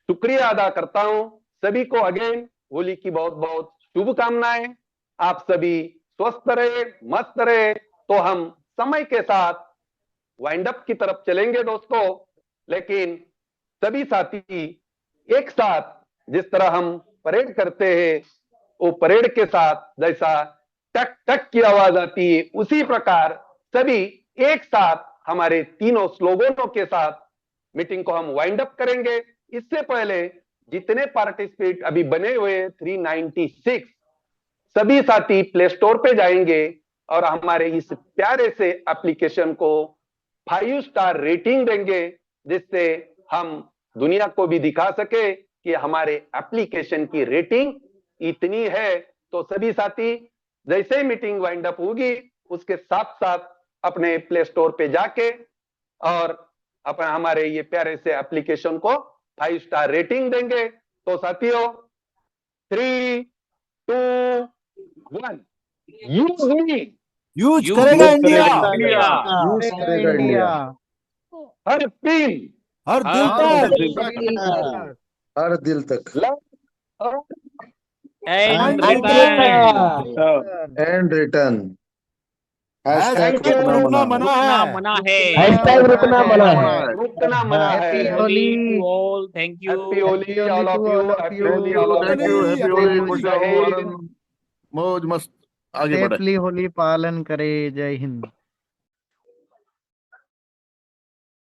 शुक्रिया अदा करता हूं। सभी को अगेन होली की बहुत बहुत शुभकामनाएं। आप सभी स्वस्थ रहे, मस्त रहे। तो हम समय के साथ वाइंड अप की तरफ चलेंगे दोस्तों, लेकिन सभी साथी एक साथ जिस तरह हम परेड करते हैं, वो परेड के साथ जैसा टक टक की आवाज आती है, उसी प्रकार सभी एक साथ हमारे तीनों स्लोगनों के साथ मीटिंग को हम वाइंड अप करेंगे। इससे पहले जितने पार्टिसिपेट अभी बने हुए 396 सभी साथी प्ले स्टोर पे जाएंगे और हमारे इस प्यारे से एप्लीकेशन को 5 स्टार रेटिंग देंगे, जिससे हम दुनिया को भी दिखा सके कि हमारे एप्लीकेशन की रेटिंग इतनी है। तो सभी साथी जैसे ही मीटिंग वाइंड अप होगी उसके साथ साथ अपने प्ले स्टोर पे जाके और अपने हमारे ये प्यारे से एप्लीकेशन को 5 स्टार रेटिंग देंगे। तो साथियों 3, 2, 1 यूज मी,
यूज करेगा इंडिया,
यूज करेगा इंडिया,
हर पिन,
हर दिल
हर
तक,
दिल तक, हर दिल तक,
love
And
and
return.
And return.
Hashtag रुकना मना है,
मना है।
हैशटैग रुकना मना है।
रुकना मना है।
Happy Holi to all. Thank you.
Happy Holi all of you, happy Holi all of
thank you, happy Holi, खुश रहो,
यू।
आनंद, मौज मस्त आगे बढ़े।
सेफली होली पालन करे। जय हिंद।